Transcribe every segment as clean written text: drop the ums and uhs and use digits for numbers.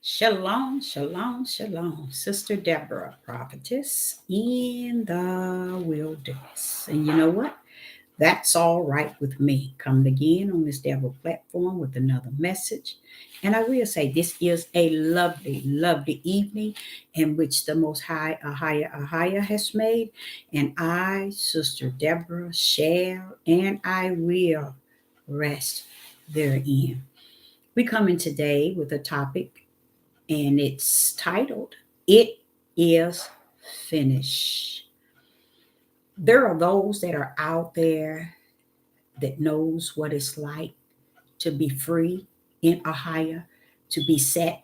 Shalom, shalom, shalom. Sister Deborah, prophetess in the wilderness. And you know what? That's all right with me. Coming again on this Deborah platform with another message. And I will say this is a lovely, lovely evening in which the Most High, AHAYAH has made. And I, Sister Deborah, shall and I will rest therein. We come in today with a topic and it's titled, It is Finished. There are those that are out there that knows what it's like to be free in AHAYAH, to be set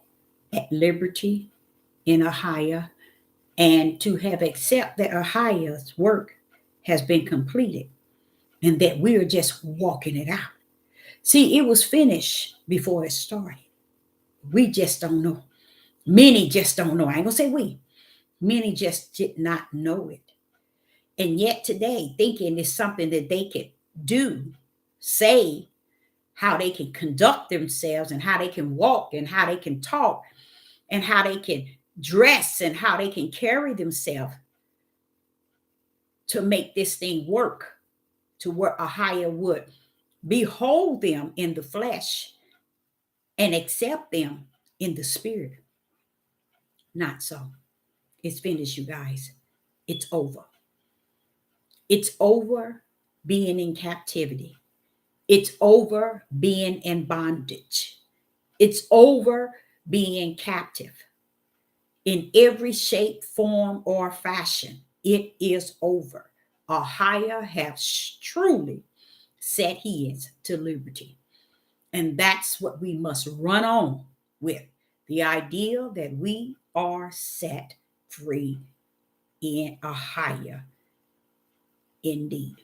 at liberty in AHAYAH, and to have accept that AHAYAH's work has been completed and that we are just walking it out. See, it was finished before it started. We just don't know. Many just don't know. I ain't gonna say we. Many just did not know it. And yet today, thinking is something that they could do, say, how they can conduct themselves and how they can walk and how they can talk and how they can dress and how they can carry themselves to make this thing work to where AHAYAH would behold them in the flesh and accept them in the spirit. Not so. It's finished, you guys. It's over. It's over being in captivity. It's over being in bondage. It's over being captive in every shape, form, or fashion. It is over. AHAYAH has truly set his to liberty. And that's what we must run on with, the idea that we are set free in AHAYAH indeed.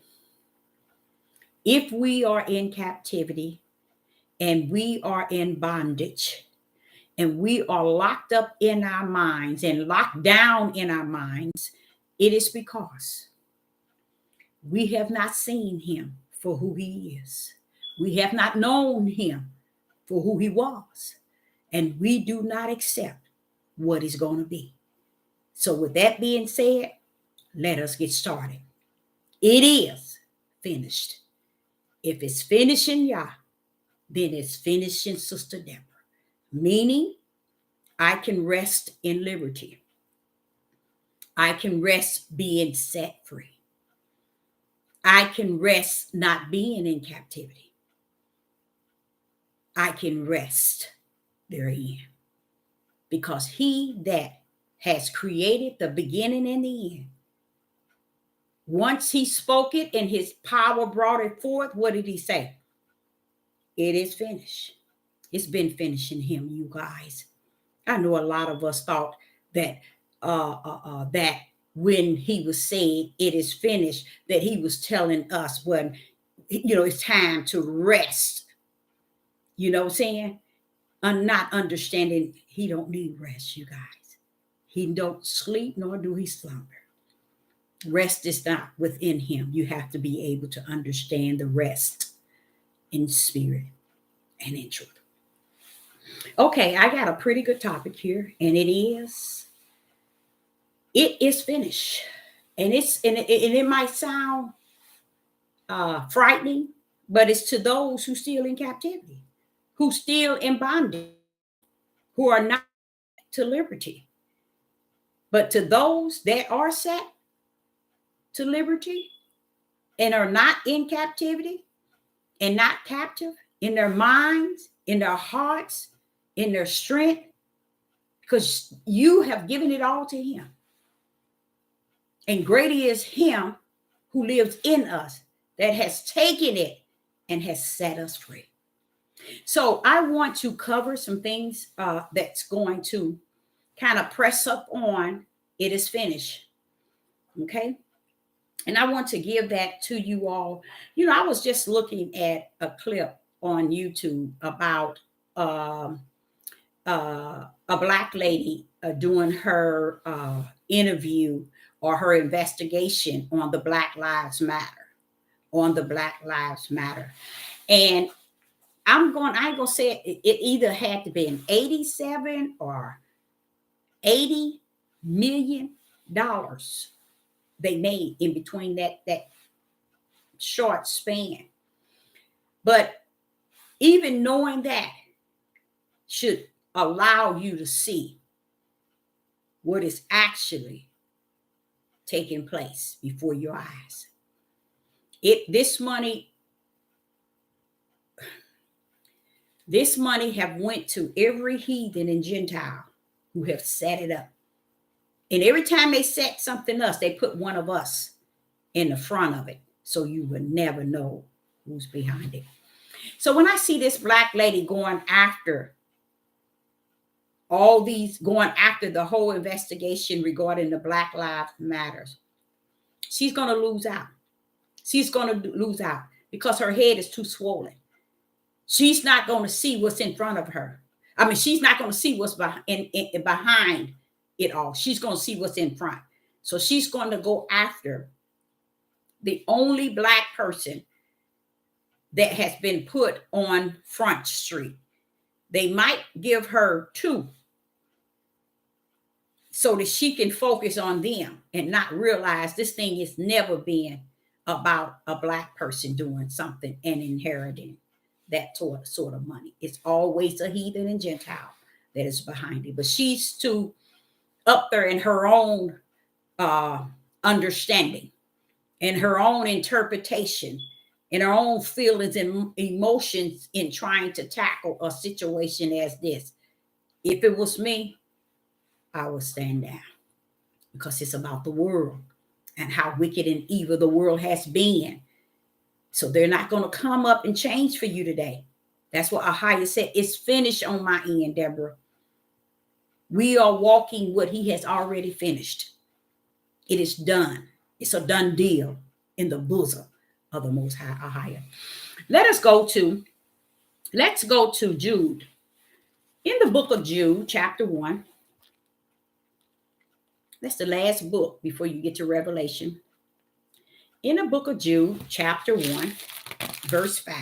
If we are in captivity and we are in bondage and we are locked up in our minds and locked down in our minds, it is because we have not seen him for who he is. We have not known him for who he was. And we do not accept what he's going to be. So with that being said, let us get started. It is finished. If it's finishing Yah, then it's finishing Sister Deborah. Meaning, I can rest in liberty. I can rest being set free. I can rest not being in captivity. I can rest therein. Because he that has created the beginning and the end, once he spoke it and his power brought it forth, what did he say? It is finished. It's been finishing him, you guys. I know a lot of us thought that that when he was saying it is finished, that he was telling us when it's time to rest. You know what I'm saying? I'm not understanding he don't need rest, you guys. He don't sleep nor do he slumber. Rest is not within him. You have to be able to understand the rest in spirit and in truth. Okay, I got a pretty good topic here, and it is finished. And it might sound frightening, but it's to those who still in captivity, who still in bondage, who are not to liberty. But to those that are set to liberty and are not in captivity and not captive in their minds, in their hearts, in their strength, because you have given it all to him. And greater is him who lives in us that has taken it and has set us free. So I want to cover some things that's going to kind of press up on it is finished. Okay. And I want to give that to you all. I was just looking at a clip on YouTube about a Black lady doing her interview or her investigation on the Black Lives Matter, And I ain't gonna say it either had to be an 87 or $80 million they made in between that short span. But even knowing that should allow you to see what is actually taking place before your eyes. This money have went to every heathen and Gentile who have set it up. And every time they set something else, they put one of us in the front of it. So you would never know who's behind it. So when I see this black lady going after the whole investigation regarding the Black Lives Matters, she's going to lose out. She's going to lose out because her head is too swollen. She's not going to see what's in front of her. I mean, she's not going to see what's behind it all. She's going to see what's in front. So she's going to go after the only black person that has been put on Front Street. They might give her 2 so that she can focus on them and not realize this thing has never been about a black person doing something and inheriting that sort of money. It's always a heathen and Gentile that is behind it. But she's too up there in her own understanding, in her own interpretation, in her own feelings and emotions in trying to tackle a situation as this. If it was me, I would stand down because it's about the world and how wicked and evil the world has been. So they're not going to come up and change for you today. That's what AHAYAH said. It's finished on my end, Deborah. We are walking what he has already finished. It is done. It's a done deal in the bosom of the Most High AHAYAH. Let's go to Jude. In the book of Jude, chapter 1. That's the last book before you get to Revelation. In the book of Jude, chapter 1, verse 5.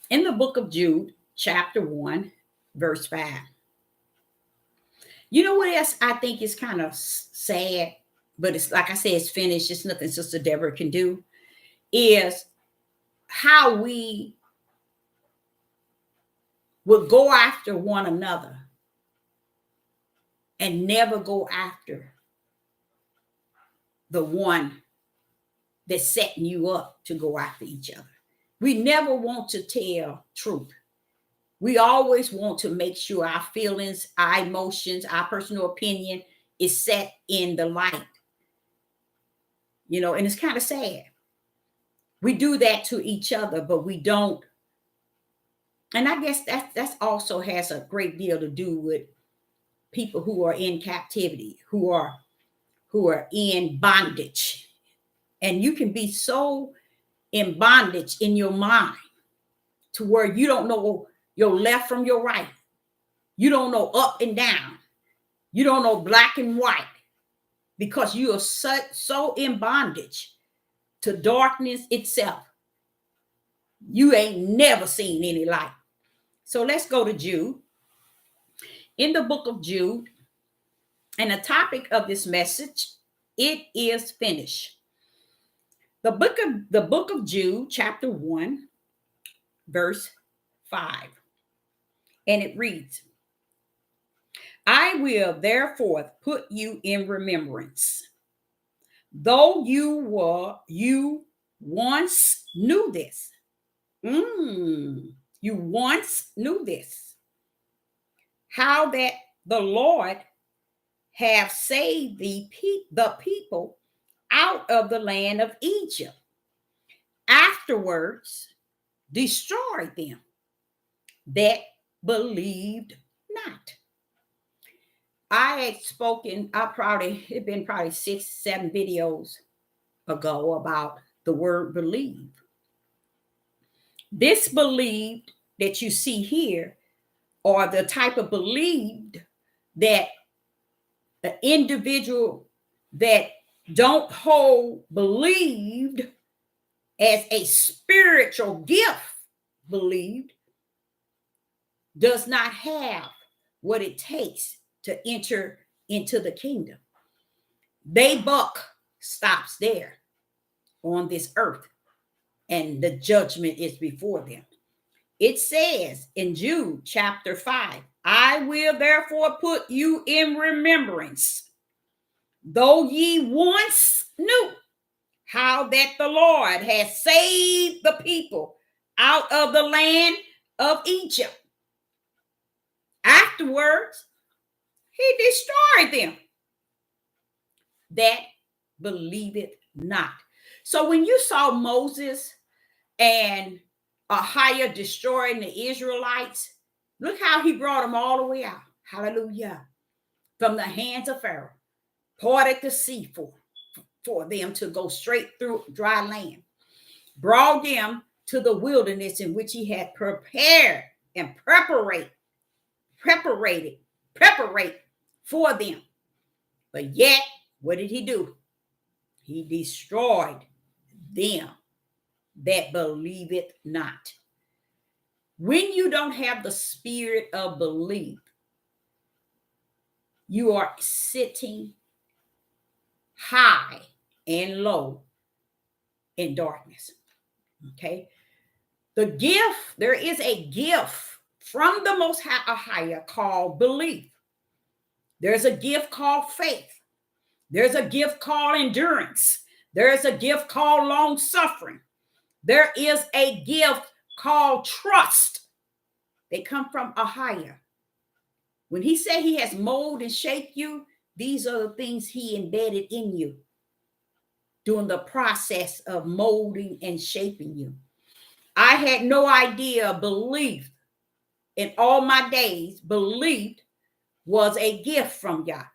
In the book of Jude, chapter 1, verse 5. You know what else I think is kind of sad, but it's like I said, it's finished. It's nothing Sister Deborah can do, is how we would go after one another and never go after the one that's setting you up to go after each other. We never want to tell truth. We always want to make sure our feelings, our emotions, our personal opinion is set in the light. You know, and it's kind of sad. We do that to each other, but we don't. And I guess that's also has a great deal to do with people who are in captivity, who are in bondage. And you can be so in bondage in your mind to where you don't know your left from your right. You don't know up and down. You don't know black and white because you are so in bondage to darkness itself. You ain't never seen any light. So let's go to Jude. In the book of Jude, and the topic of this message, it is finished. The book of Jude, chapter 1, verse 5. And it reads, I will therefore put you in remembrance, though you once knew this. You once knew this, how that the Lord have saved the people out of the land of Egypt, afterwards destroyed them that believed not. I had spoken, it'd been probably 6-7 videos ago about the word believe. This believed that you see here, or the type of believed that an individual that don't hold believed as a spiritual gift believed does not have what it takes to enter into the kingdom. They buck stops there on this earth, and the judgment is before them. It says in Jude chapter 5, I will therefore put you in remembrance, though ye once knew how that the Lord has saved the people out of the land of Egypt. Afterwards, he destroyed them that believeth not. So when you saw Moses and AHAYAH destroying the Israelites, look how he brought them all the way out. Hallelujah. From the hands of Pharaoh, parted the sea for them to go straight through dry land, brought them to the wilderness in which he had prepared and preparate for them. But yet, what did he do? He destroyed them that believeth not. When you don't have the spirit of belief, you are sitting high and low in darkness. Okay. The gift, there is a gift from the Most High AHAYAH called belief. There's a gift called faith. There's a gift called endurance. There's a gift called long suffering. There is a gift called trust. They come from AHAYAH. When he said he has molded and shaped you, these are the things he embedded in you during the process of molding and shaping you. I had no idea belief in all my days. Belief was a gift from God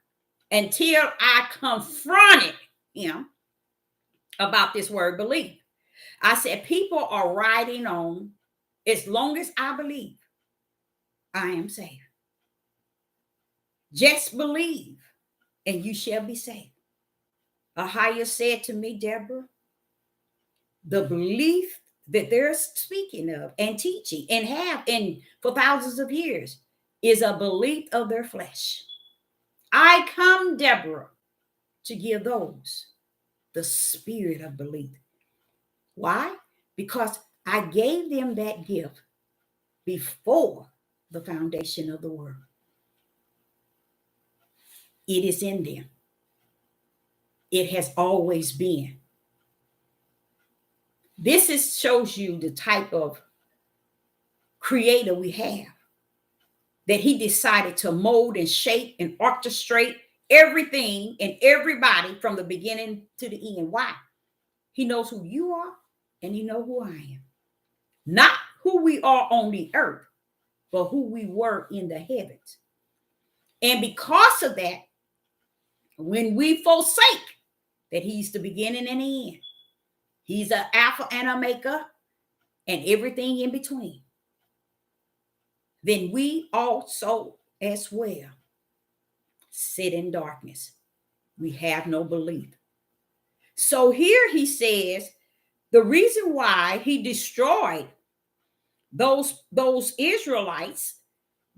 until I confronted him about this word belief. I said, people are riding on, as long as I believe, I am saved. Just believe and you shall be saved. AHAYAH said to me, Deborah, the belief that they're speaking of and teaching and have for thousands of years is a belief of their flesh. I come, Deborah, to give those the spirit of belief. Why? Because I gave them that gift before the foundation of the world. It is in them. It has always been. This shows you the type of creator we have, that he decided to mold and shape and orchestrate everything and everybody from the beginning to the end. Why? He knows who you are and he knows who I am. Not who we are on the earth, but who we were in the heavens. And because of that, when we forsake that he's the beginning and the end, he's an Alpha and Omega and everything in between, then we also as well sit in darkness. We have no belief. So here he says the reason why he destroyed those Israelites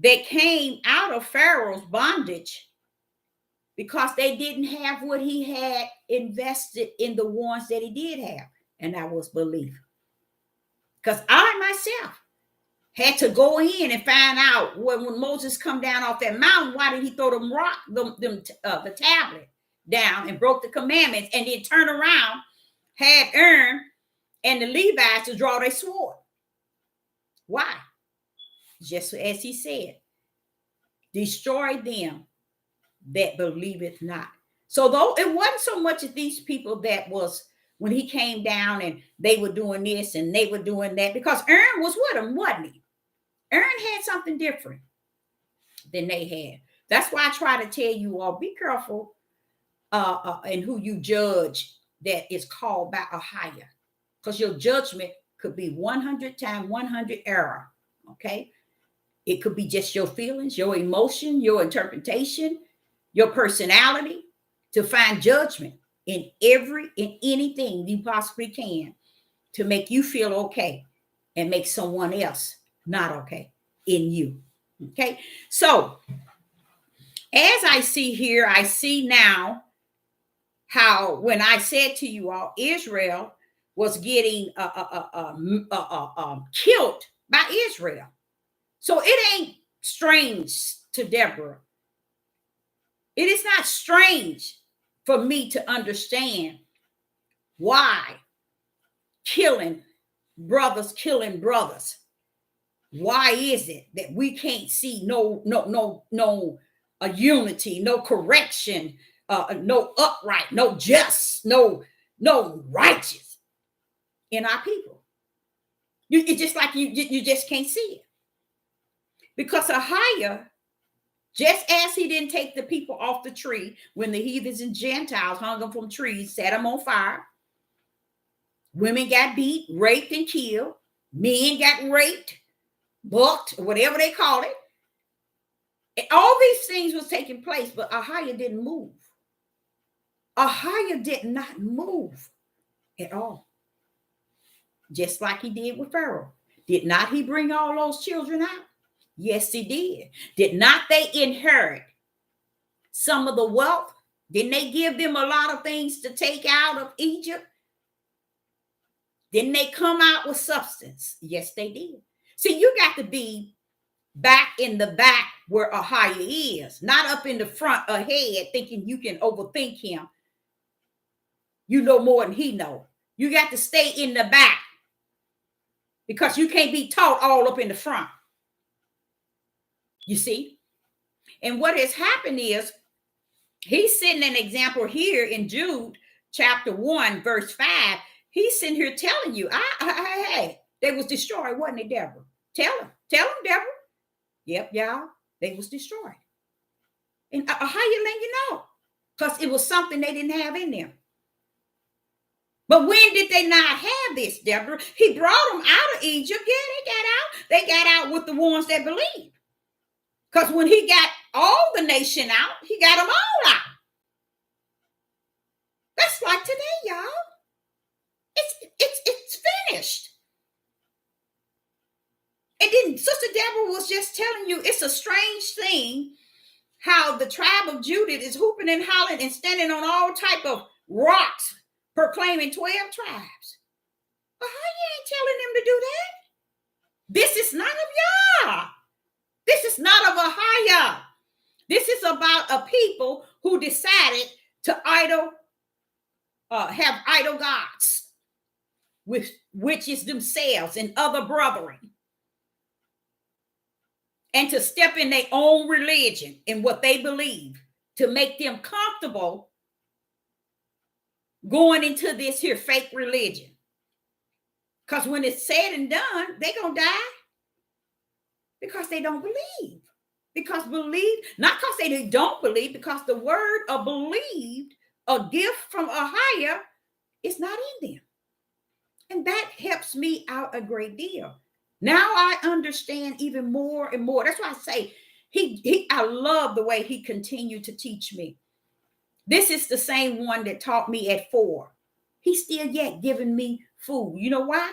that came out of Pharaoh's bondage, because they didn't have what he had invested in the ones that he did have, and that was belief. Because I myself had to go in and find out when Moses come down off that mountain, why did he throw the tablet down and broke the commandments, and then turn around, had Aaron and the Levites to draw their sword? Why? Just as he said, destroy them that believeth not. So though it wasn't so much of these people that was when he came down and they were doing this and they were doing that, because Aaron was with them, wasn't he? Aaron had something different than they had. That's why I try to tell you all, be careful in who you judge that is called by AHAYAH, because your judgment could be 100 times 100 error. Okay, it could be just your feelings, your emotion, your interpretation, your personality, to find judgment in anything you possibly can to make you feel okay and make someone else not okay in you. Okay. So as I see here, I see now how when I said to you all, Israel was getting killed by Israel. So it ain't strange to Deborah. It is not strange for me to understand why killing brothers. Why is it that we can't see no unity, no correction, no upright, no just, no righteous in our people? It's just like you just can't see it. Because AHAYAH, just as he didn't take the people off the tree when the heathens and Gentiles hung them from trees, set them on fire, women got beat, raped, and killed, men got raped, bucked, or whatever they call it. And all these things was taking place, but AHAYAH didn't move. AHAYAH did not move at all. Just like he did with Pharaoh. Did not he bring all those children out? Yes, he did. Did not they inherit some of the wealth? Didn't they give them a lot of things to take out of Egypt? Didn't they come out with substance? Yes, they did. See, you got to be back in the back where AHAYAH is, not up in the front ahead thinking you can overthink him. You know more than he know. You got to stay in the back because you can't be taught all up in the front. You see? And what has happened is he's setting an example here in Jude chapter 1, verse 5. He's sitting here telling you, hey, they was destroyed, wasn't it, Deborah? Tell them, Deborah. Yep, y'all, they was destroyed. And AHAYAH letting you know, because it was something they didn't have in them. But when did they not have this, Deborah? He brought them out of Egypt. Yeah, they got out. They got out with the ones that believed. Because when he got all the nation out, he got them all out. That's like today, y'all. It's finished. And then Sister Deborah was just telling you, it's a strange thing how the tribe of Judah is hooping and hollering and standing on all type of rocks, proclaiming 12 tribes. But how you ain't telling them to do that? This is not of Yah. This is not of AHAYAH. This is about a people who decided to have idol gods, which is themselves and other brethren, and to step in their own religion and what they believe to make them comfortable going into this here fake religion. Because when it's said and done, they're going to die because they don't believe. Because not because they don't believe, because the word of believed, a gift from AHAYAH, is not in them. And that helps me out a great deal. Now I understand even more and more. That's why I say I love the way he continued to teach me. This is the same one that taught me at 4. He's still yet giving me food. You know why?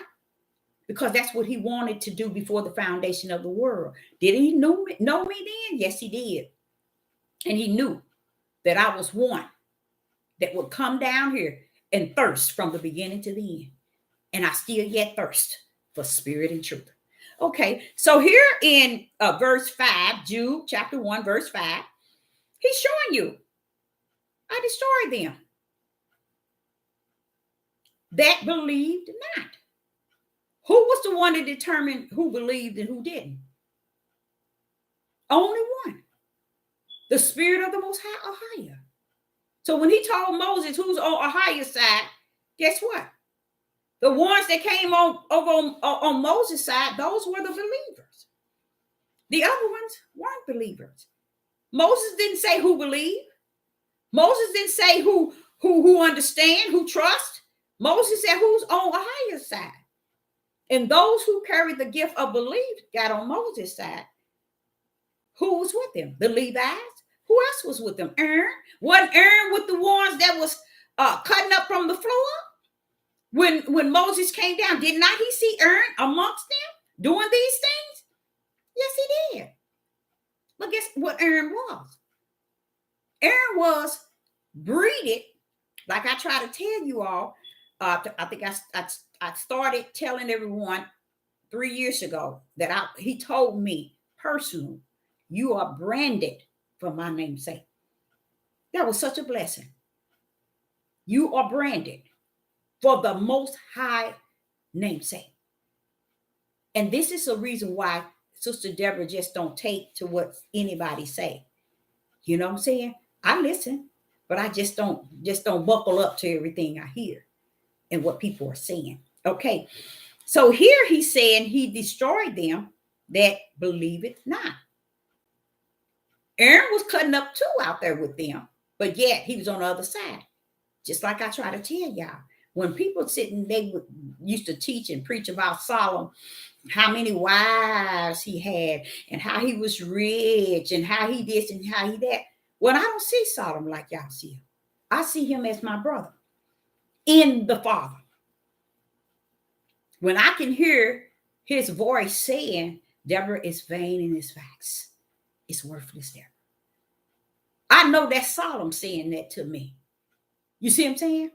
Because that's what he wanted to do before the foundation of the world. Did he know me then? Yes, he did. And he knew that I was one that would come down here and thirst from the beginning to the end. And I still yet thirst for spirit and truth. Okay, so here in verse 5, Jude chapter 1, verse 5, he's showing you, I destroyed them that believed not. Who was the one that determined who believed and who didn't? Only one. The Spirit of the Most High, AHAYAH. So when he told Moses who's on AHAYAH's side, guess what? The ones that came on Moses' side, those were the believers. The other ones weren't believers. Moses didn't say who believed. Moses didn't say who understand, who trust. Moses said who's on AHAYAH's side. And those who carried the gift of belief got on Moses' side. Who was with them? The Levites. Who else was with them? Aaron. Wasn't Aaron with the ones that was cutting up from the floor? When Moses came down, did not he see Aaron amongst them doing these things? Yes, he did. But guess what Aaron was? Aaron was breeded, like I try to tell you all. I think I started telling everyone 3 years ago that he told me personally, you are branded for my name's sake. That was such a blessing. You are branded for the most high namesake. And this is the reason why Sister Deborah just don't take to what anybody say. You know what I'm saying? I listen, but I just don't buckle up to everything I hear and what people are saying. Okay. So here he's saying he destroyed them that believe it not. Aaron was cutting up too out there with them, but yet he was on the other side. Just like I try to tell y'all. When people sitting, used to teach and preach about Solomon, how many wives he had and how he was rich and how he this and how he that. Well, I don't see Solomon like y'all see him. I see him as my brother in the Father. When I can hear his voice saying, Deborah is vain in his facts, it's worthless, Deborah. I know that's Solomon saying that to me. You see what I'm saying?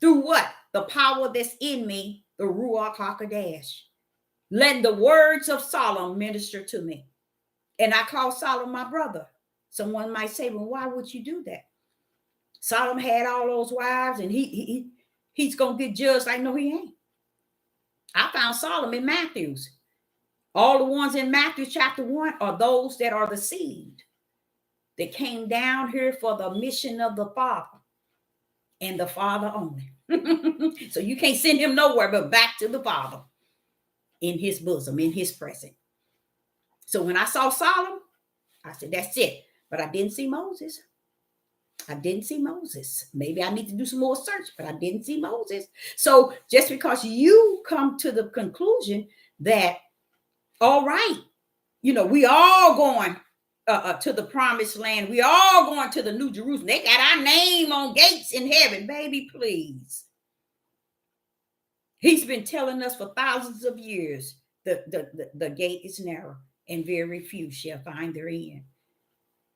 Through what? The power that's in me, the Ruach HaKodesh. Letting the words of Solomon minister to me. And I call Solomon my brother. Someone might say, well, why would you do that? Solomon had all those wives and he's going to get judged. Like, no, he ain't. I found Solomon in Matthew's. All the ones in Matthew chapter 1 are those that are the seed that came down here for the mission of the Father and the Father only. So you can't send him nowhere but back to the Father in his bosom, in his presence. So when I saw Solomon, I said, that's it. But I didn't see Moses. I didn't see Moses. Maybe I need to do some more search, but I didn't see Moses. So just because you come to the conclusion that, all right, we all going to the promised land. We all going to the New Jerusalem. They got our name on gates in heaven. Baby, please. He's been telling us for thousands of years the gate is narrow and very few shall find their end.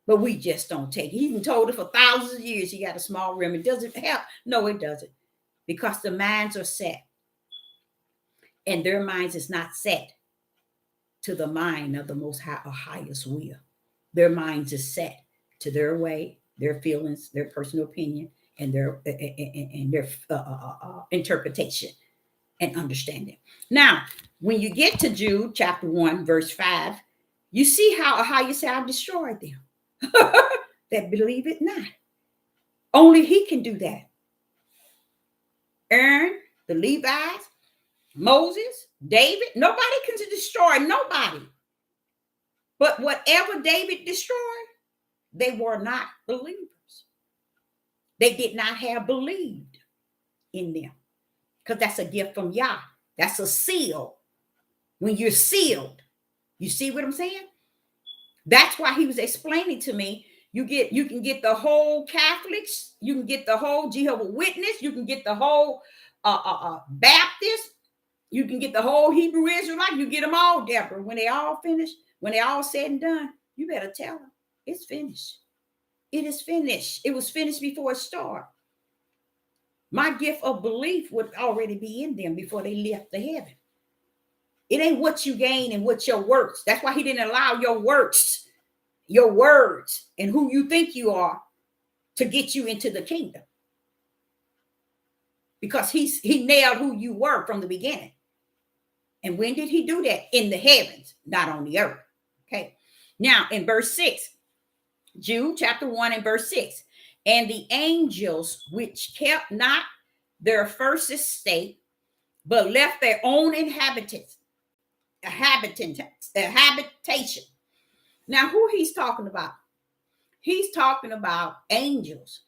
But we just don't take it. He's been told it for thousands of years. He got a small remnant. Does it help? No, it doesn't. Because the minds are set. And their minds is not set to the mind of the most high or highest will. Their minds is set to their way, their feelings, their personal opinion, and their interpretation and understanding. Now, when you get to Jude chapter 1, verse 5, you see how AHAYAH said, I destroyed them that believe it not. Only he can do that. Aaron, the Levites, Moses, David, nobody can destroy nobody. But whatever David destroyed, they were not believers. They did not have believed in them. Because that's a gift from Yah. That's a seal. When you're sealed, you see what I'm saying? That's why he was explaining to me, you can get the whole Catholics, you can get the whole Jehovah's Witness, you can get the whole Baptist, you can get the whole Hebrew Israelite, you get them all, Deborah. When they all finish, when they all said and done, you better tell them it's finished. It is finished. It was finished before it started. My gift of belief would already be in them before they left the heaven. It ain't what you gain and what your works. That's why he didn't allow your works, your words, and who you think you are to get you into the kingdom. Because he nailed who you were from the beginning. And when did he do that? In the heavens, not on the earth. Okay. Now in verse 6, Jude chapter 1 and verse 6. And the angels which kept not their first estate, but left their own habitation. Now, who he's talking about? He's talking about angels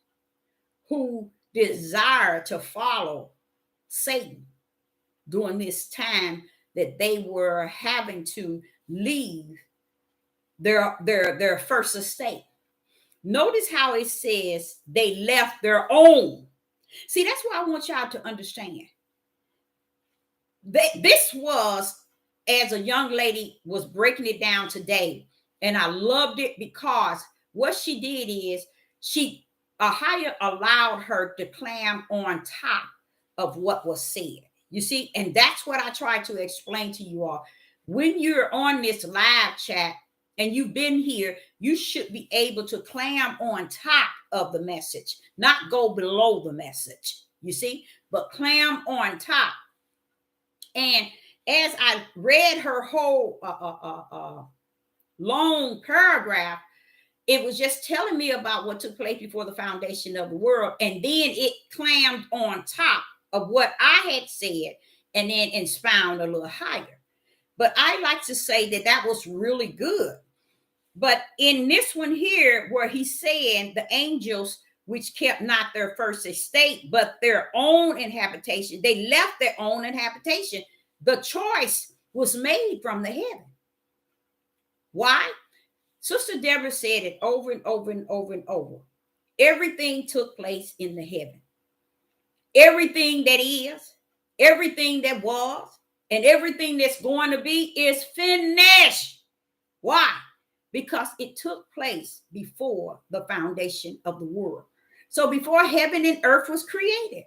who desire to follow Satan during this time that they were having to leave their first estate. Notice how it says they left their own. See, that's what I want y'all to understand. this was, as a young lady was breaking it down today, and I loved it because what she did is AHAYAH allowed her to climb on top of what was said. You see, and that's what I try to explain to you all. When you're on this live chat and you've been here, you should be able to climb on top of the message, not go below the message. You see, but climb on top. And as I read her whole long paragraph, it was just telling me about what took place before the foundation of the world. And then it climbed on top of what I had said and then expound a little higher. But I like to say that that was really good. But in this one here, where he's saying the angels which kept not their first estate, but their own inhabitation, they left their own inhabitation. The choice was made from the heaven. Why? Sister Deborah said it over and over and over and over. Everything took place in the heaven. Everything that is, everything that was, and everything that's going to be is finished. Why? Because it took place before the foundation of the world. So before heaven and earth was created,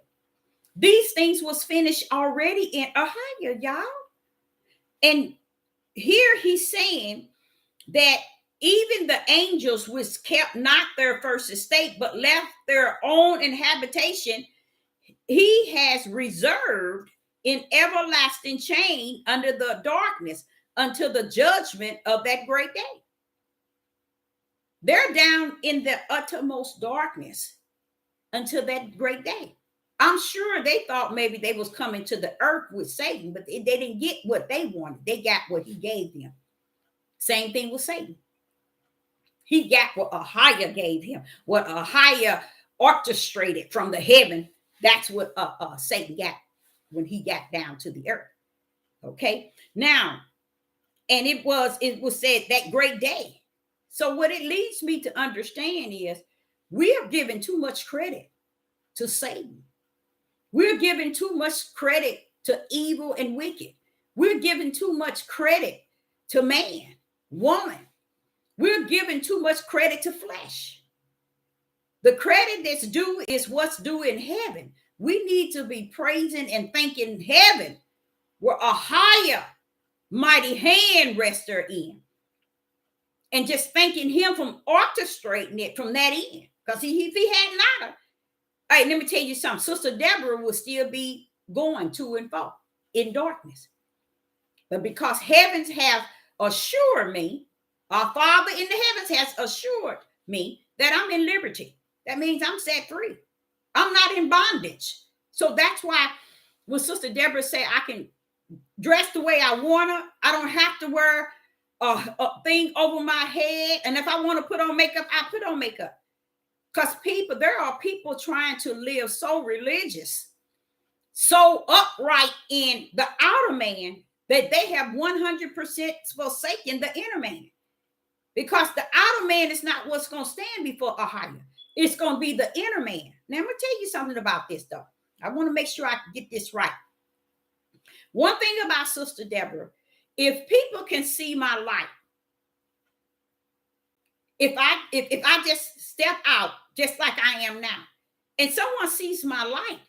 these things was finished already in AHAYAH, y'all. And here he's saying that even the angels which kept not their first estate, but left their own inhabitation, he has reserved in everlasting chain under the darkness until the judgment of that great day. They're down in the uttermost darkness until that great day. I'm sure they thought maybe they was coming to the earth with Satan, but they didn't get what they wanted. They got what he gave them. Same thing with Satan. He got what AHAYAH gave him, what AHAYAH orchestrated from the heaven. That's what Satan got when he got down to the earth. Okay, now, and it was said that great day. So what it leads me to understand is we are giving too much credit to Satan. We're giving too much credit to evil and wicked. We're giving too much credit to man, woman. We're giving too much credit to flesh. The credit that's due is what's due in heaven. We need to be praising and thanking heaven, where AHAYAH mighty hand rests therein, and just thanking him from orchestrating it from that end. Because if he had not, hey, let me tell you something. Sister Deborah would still be going to and fro in darkness. But because heavens have assured me, our Father in the heavens has assured me that I'm in liberty. That means I'm set free. I'm not in bondage. So that's why when Sister Deborah said I can dress the way I want to, I don't have to wear a thing over my head. And if I want to put on makeup, I put on makeup. Because there are people trying to live so religious, so upright in the outer man, that they have 100% forsaken the inner man. Because the outer man is not what's going to stand before AHAYAH. It's going to be the inner man. Now, I'm going to tell you something about this, though. I want to make sure I get this right. One thing about Sister Deborah, if people can see my light, if I just step out just like I am now, and someone sees my light,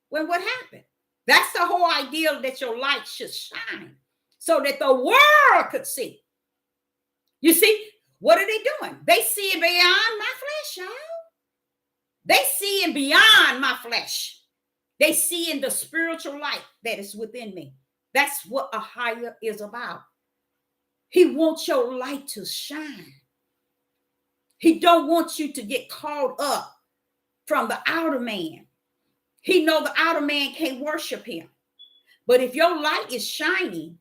well, what happened? That's the whole idea, that your light should shine so that the world could see. You see, what are they doing? They see it beyond my flesh, y'all. They see it beyond my flesh. They see in the spiritual light that is within me. That's what AHAYAH is about. He wants your light to shine. He don't want you to get caught up from the outer man. He know the outer man can't worship him. But if your light is shining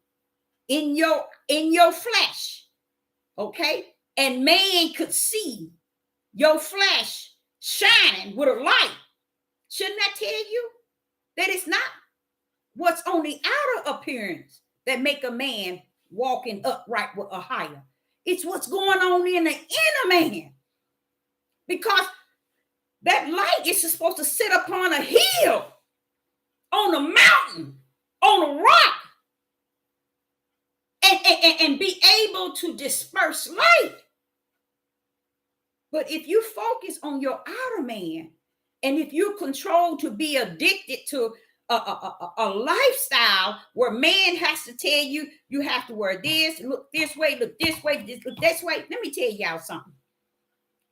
in your flesh, okay, and man could see your flesh shining with a light, shouldn't that tell you that it's not what's on the outer appearance that make a man walking upright with AHAYAH? It's what's going on in the inner man. Because that light is supposed to sit upon a hill, on a mountain, on a rock and be able to disperse light. But if you focus on your outer man, and if you're controlled to be addicted to a lifestyle where man has to tell you, you have to wear this, look this way, look this way, look this way. Let me tell y'all something.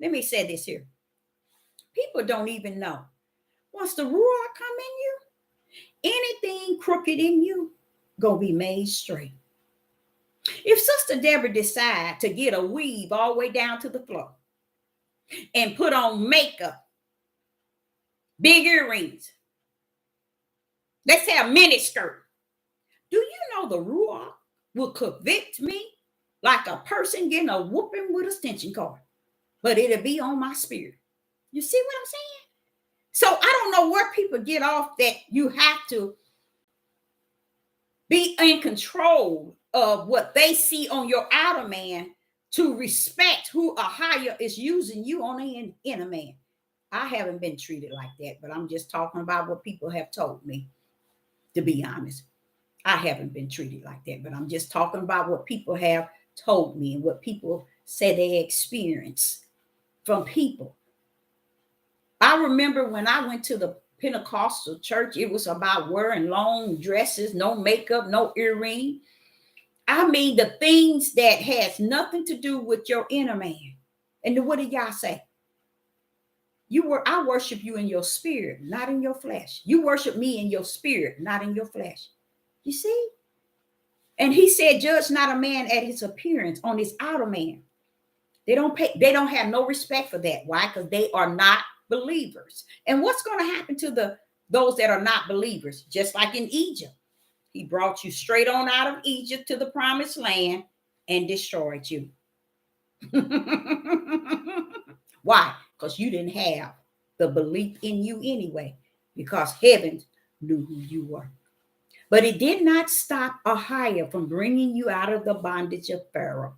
Let me say this here. People don't even know. Once the Ruach come in you, anything crooked in you gonna be made straight. If Sister Deborah decide to get a weave all the way down to the floor and put on makeup, big earrings, let's say a mini skirt, do you know the Ruach will convict me like a person getting a whooping with a extension cord? But it'll be on my spirit. You see what I'm saying? So I don't know where people get off that you have to be in control of what they see on your outer man to respect who AHAYAH is using you on the inner man. I haven't been treated like that, but I'm just talking about what people have told me, to be honest. I haven't been treated like that, but I'm just talking about what people have told me and what people say they experience from people. I remember when I went to the Pentecostal church, it was about wearing long dresses, no makeup, no earring. I mean, the things that has nothing to do with your inner man. And what did y'all say? I worship you in your spirit, not in your flesh. You worship me in your spirit, not in your flesh. You see? And he said, judge not a man at his appearance, on his outer man. They don't have no respect for that. Why? Because they are not believers. And what's going to happen to those that are not believers? Just like in Egypt. He brought you straight on out of Egypt to the promised land and destroyed you. Why? Because you didn't have the belief in you anyway, because heaven knew who you were. But it did not stop AHAYAH from bringing you out of the bondage of Pharaoh.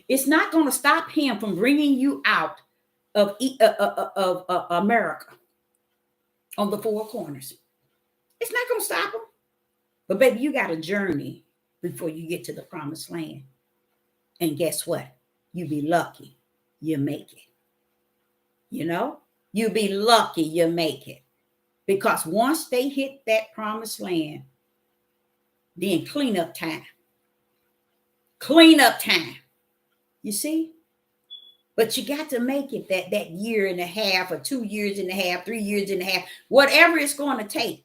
It's not going to stop him from bringing you out of America on the four corners. It's not going to stop him. But baby, you got a journey before you get to the promised land. And guess what? You be lucky you make it. You know, you be lucky you make it. Because once they hit that promised land, then cleanup time. Cleanup time. You see? But you got to make it that year and a half or 2 years and a half, 3 years and a half, whatever it's going to take.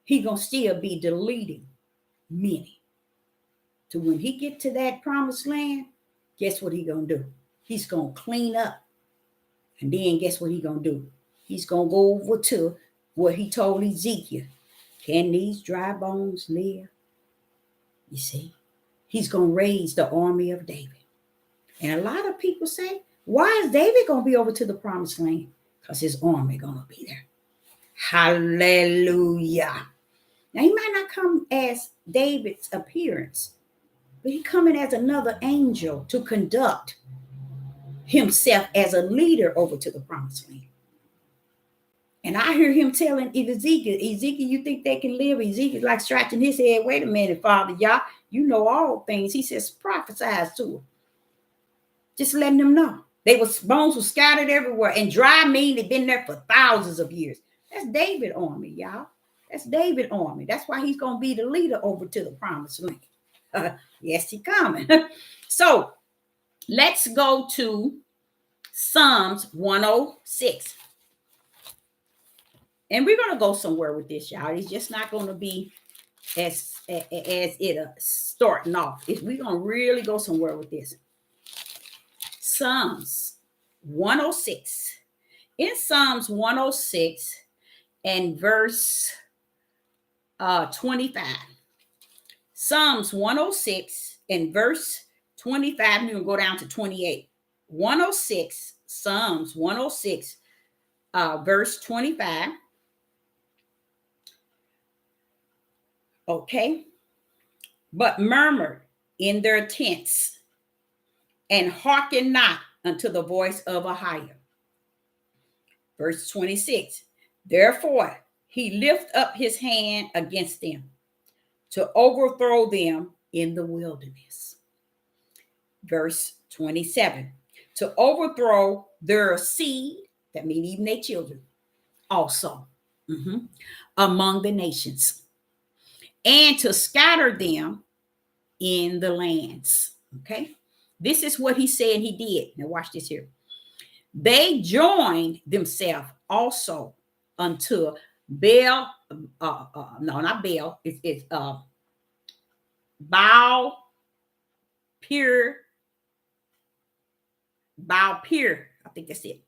He going to still be deleting many. So when he get to that promised land, guess what he going to do? He's going to clean up. And then guess what he going to do? He's going to go over to what he told Ezekiel. Can these dry bones live? You see? He's going to raise the army of David. And a lot of people say, why is David going to be over to the promised land? Because his army going to be there. Hallelujah. Now, he might not come as David's appearance, but he coming as another angel to conduct himself as a leader over to the promised land. And I hear him telling Ezekiel, you think they can live? Ezekiel's like scratching his head. Wait a minute, Father, y'all, you know all things. He says, prophesize to him. Just letting them know. Bones were scattered everywhere. And dry mean they've been there for thousands of years. That's David's army, y'all. That's David's army. That's why he's going to be the leader over to the promised land. Yes, he's coming. So let's go to Psalms 106. And we're going to go somewhere with this, y'all. It's just not going to be as it starting off. We're going to really go somewhere with this. Psalms 106. In Psalms 106 and verse 25. Psalms 106 and verse 25. We're going to go down to 28. 106, Psalms 106, verse 25. Okay. But murmured in their tents and hearken not unto the voice of AHAYAH. Verse 26. Therefore he lift up his hand against them to overthrow them in the wilderness. Verse 27, to overthrow their seed, that means even their children, also among the nations, and to scatter them in the lands. Okay, this is what he said he did. Now watch this here. They joined themselves also unto Baal, no, not Baal, it's Baal Pure, Baal Pure, I think that's it,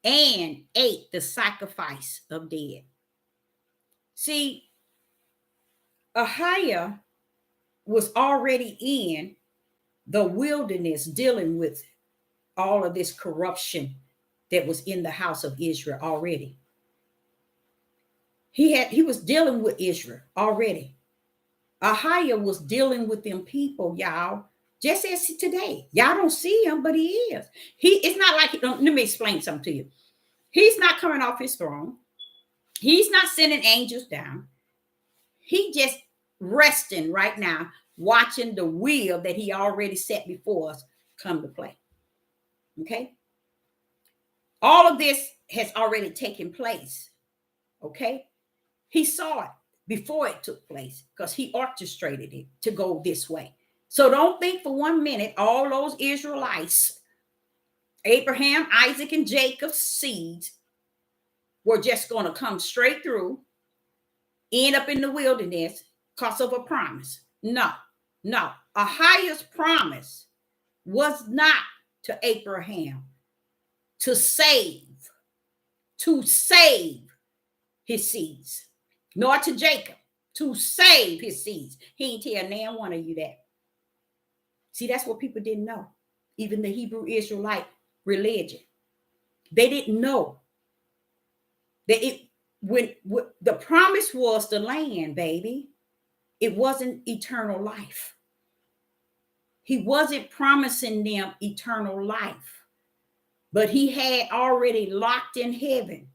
and ate the sacrifice of dead. See, AHAYAH was already in the wilderness dealing with all of this corruption that was in the house of Israel already. He was dealing with Israel already. AHAYAH was dealing with them people, y'all, just as today. Y'all don't see him, but he is. It's not like, let me explain something to you. He's not coming off his throne. He's not sending angels down. He just resting right now, watching the wheel that he already set before us come to play. Okay? All of this has already taken place. Okay? He saw it before it took place because he orchestrated it to go this way. So don't think for 1 minute all those Israelites, Abraham, Isaac, and Jacob's seeds were just going to come straight through, end up in the wilderness because of a promise. No. AHAYAH's promise was not to Abraham to save his seeds, nor to Jacob to save his seeds. He ain't tell nan one of you that. See, that's what people didn't know. Even the Hebrew Israelite religion, they didn't know that when the promise was the land, baby, it wasn't eternal life. He wasn't promising them eternal life, but he had already locked in heaven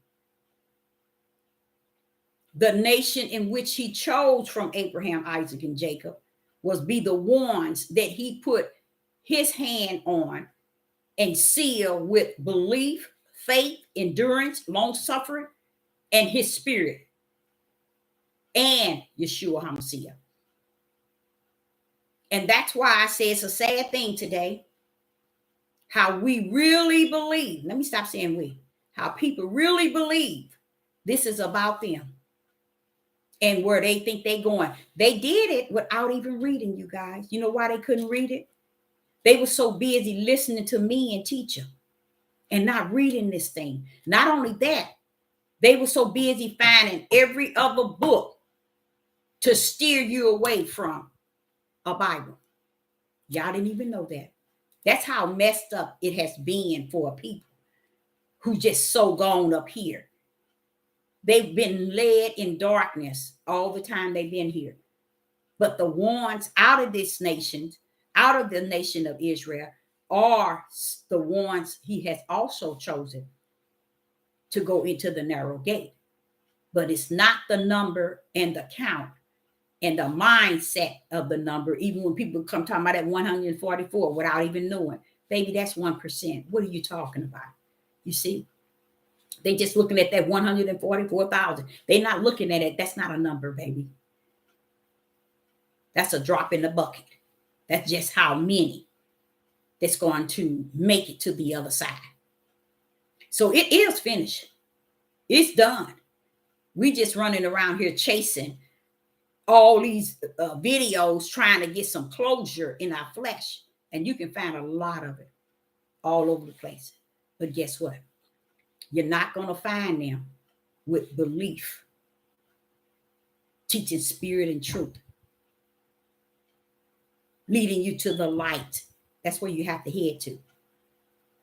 the nation in which he chose from Abraham, Isaac, and Jacob was be the ones that he put his hand on and seal with belief, faith, endurance, long suffering, and his spirit, and Yeshua HaMashiach. And that's why I say it's a sad thing today, how we really believe, let me stop saying we, how people really believe this is about them and where they think they're going. They did it without even reading, you guys. You know why they couldn't read it? They were so busy listening to me and teacher and not reading this thing. Not only that, they were so busy finding every other book to steer you away from a Bible. Y'all didn't even know that. That's how messed up it has been for people who just so gone up here. They've been led in darkness all the time they've been here. But the ones out of this nation, out of the nation of Israel, are the ones he has also chosen to go into the narrow gate. But it's not the number and the count and the mindset of the number, even when people come talking about that 144 without even knowing. Baby, that's 1%. What are you talking about? You see? They just looking at that 144,000. They're not looking at it. That's not a number, baby. That's a drop in the bucket. That's just how many that's going to make it to the other side. So it is finished. It's done. We just running around here chasing all these videos trying to get some closure in our flesh. And you can find a lot of it all over the place. But guess what? You're not going to find them with belief, teaching spirit and truth, leading you to the light. That's where you have to head to.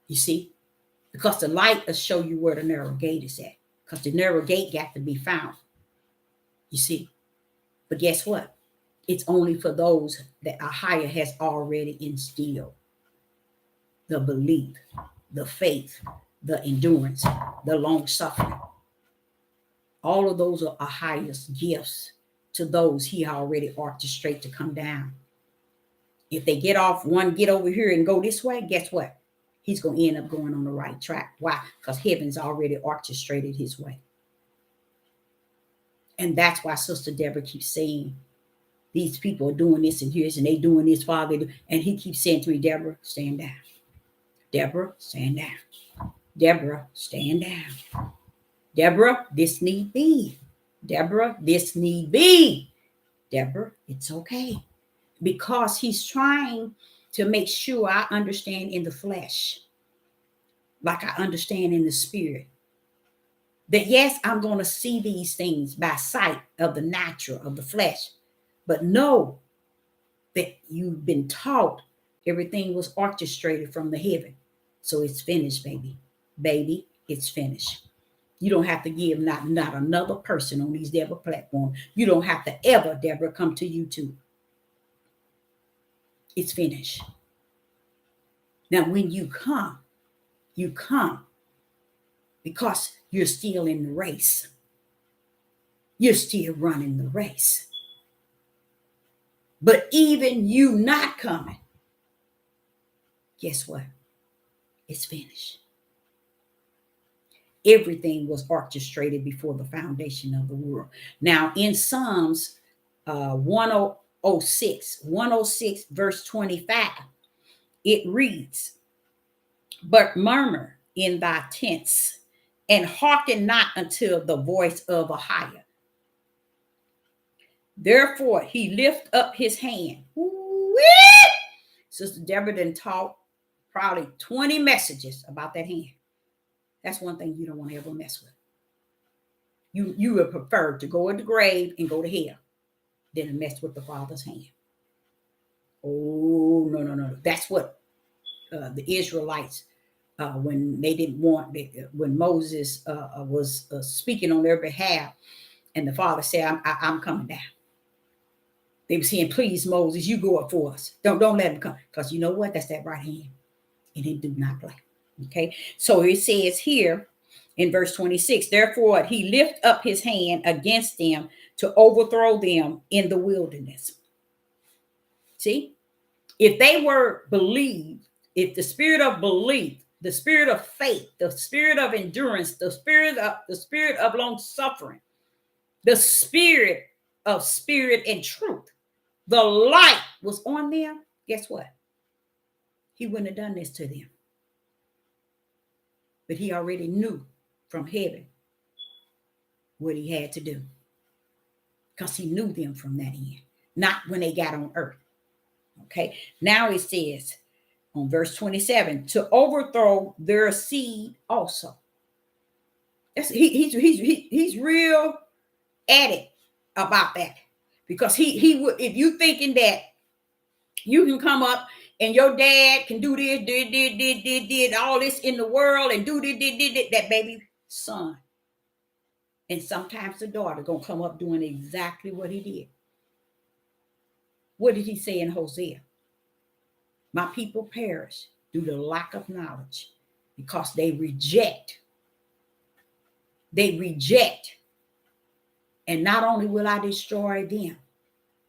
You see? Because the light will show you where the narrow gate is at. Because the narrow gate got to be found. You see? But guess what? It's only for those that AHAYAH has already instilled. The belief, the faith, the endurance, the long suffering. All of those are AHAYAH's gifts to those he already orchestrated to come down. If they get off one, get over here and go this way, guess what? He's going to end up going on the right track. Why? Because heaven's already orchestrated his way. And that's why Sister Deborah keeps saying, these people are doing this and this, and they doing this, Father. And he keeps saying to me, Deborah, stand down. Deborah, stand down. Deborah, stand down. Deborah, this need be. Deborah, this need be. Deborah, it's okay. Because he's trying to make sure I understand in the flesh, like I understand in the spirit. That yes, I'm going to see these things by sight of the natural, of the flesh. But know that you've been taught everything was orchestrated from the heaven. So it's finished, baby. Baby, it's finished. You don't have to give not another person on these Deborah platforms. You don't have to ever, Deborah, come to YouTube. It's finished. Now, when you come because you're still in the race. You're still running the race. But even you not coming, guess what? It's finished. Everything was orchestrated before the foundation of the world. Now, in Psalms 106, verse 25, it reads, but murmur in thy tents, and hearken not unto the voice of AHAYAH. Therefore, he lift up his hand. Woo-wee! Sister Deborah done taught probably 20 messages about that hand. That's one thing you don't want to ever mess with. You would prefer to go in the grave and go to hell than to mess with the Father's hand. Oh, no. That's what the Israelites, when they didn't want, when Moses was speaking on their behalf, and the Father said, I'm coming down. They were saying, please, Moses, you go up for us. Don't let him come. Because you know what? That's that right hand. And it do not play. Okay. So it says here in verse 26, therefore he lift up his hand against them to overthrow them in the wilderness. See, if they were believed, if the spirit of belief, the spirit of faith, the spirit of endurance, the spirit of long suffering, the spirit of spirit and truth, the light was on them, guess what? He wouldn't have done this to them. But he already knew from heaven what he had to do. Because he knew them from that end, not when they got on earth. Okay, now it says on verse 27, to overthrow their seed also. He's real at it about that. Because he would, if you thinking that you can come up and your dad can do this, did all this in the world and do this, did that baby son. And sometimes the daughter gonna come up doing exactly what he did. What did he say in Hosea? My people perish due to lack of knowledge because they reject. They reject. And not only will I destroy them,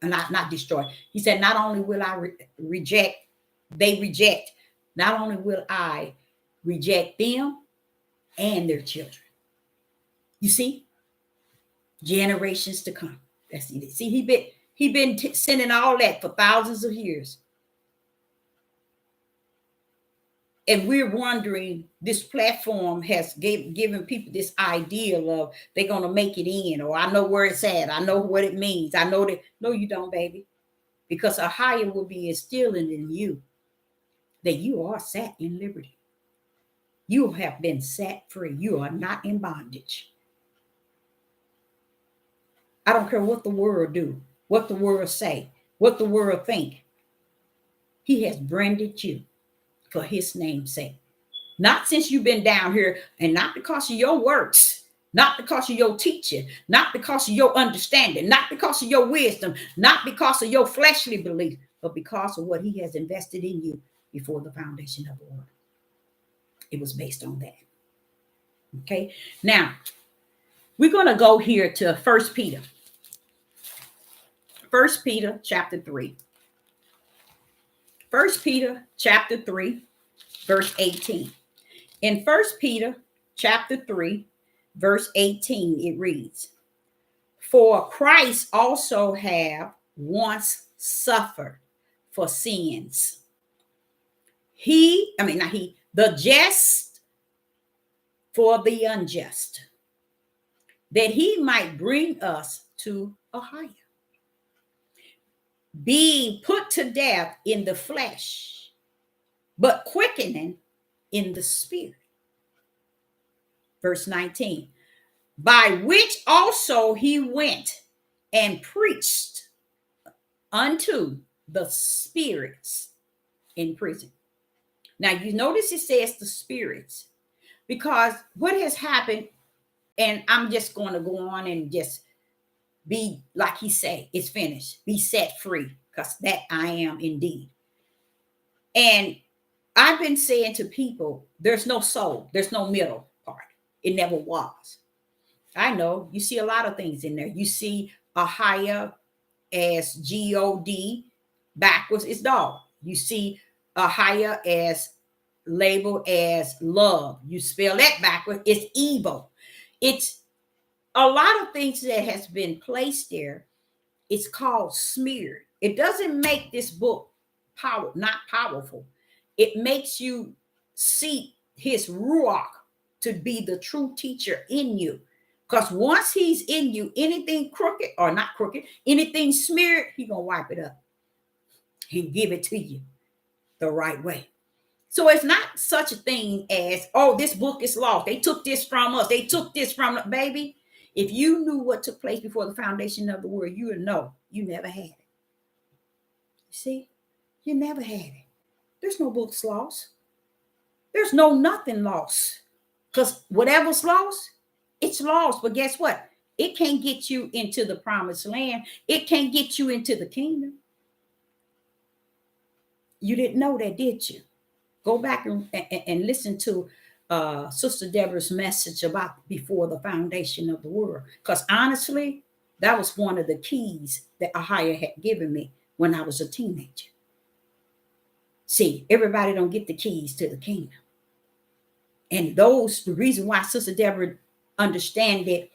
not destroy. He said, not only will I reject, they reject. Not only will I reject them and their children. You see? Generations to come. That's it. See, he been sending all that for thousands of years. And we're wondering, this platform has given people this idea of they're going to make it in, or I know where it's at. I know what it means. I know that. No, you don't, baby. Because AHAYAH will be instilling in you that you are set in liberty. You have been set free. You are not in bondage. I don't care what the world do, what the world say, what the world think. He has branded you for his name's sake. Not since you've been down here, and not because of your works, not because of your teaching, not because of your understanding, not because of your wisdom, not because of your fleshly belief, but because of what he has invested in you before the foundation of the world. It was based on that. Okay. Now, We're going to go here to First Peter. First Peter chapter 3. First Peter chapter 3, verse 18. In First Peter chapter 3, verse 18, it reads, "For Christ also have once suffered for sins. The just for the unjust, that he might bring us to AHAYAH, being put to death in the flesh, but quickening in the spirit." Verse 19, "By which also he went and preached unto the spirits in prison." Now you notice it says the spirits, because what has happened, and I'm just going to go on and just be like he said, it's finished, be set free, because that I am indeed. And I've been saying to people, there's no soul, there's no middle part. It never was. I know you see a lot of things in there. You see AHAYAH as God, backwards is dog. You see AHAYAH as labeled as love. You spell that backwards, it's evil. It's a lot of things that has been placed there. It's called smeared. It doesn't make this book not powerful. It makes you see his ruach to be the true teacher in you. Because once he's in you, anything crooked or not crooked, anything smeared, he's going to wipe it up and give it to you the right way. So it's not such a thing as, oh, this book is lost. They took this from us. They took this from us. Baby, if you knew what took place before the foundation of the world, you would know you never had it. See, you never had it. There's no books lost. There's no nothing lost. Because whatever's lost, it's lost. But guess what? It can't get you into the promised land. It can't get you into the kingdom. You didn't know that, did you? Go back and listen to Sister Deborah's message about before the foundation of the world. Because honestly, that was one of the keys that AHAYAH had given me when I was a teenager. See, everybody don't get the keys to the kingdom. And the reason why Sister Deborah understand it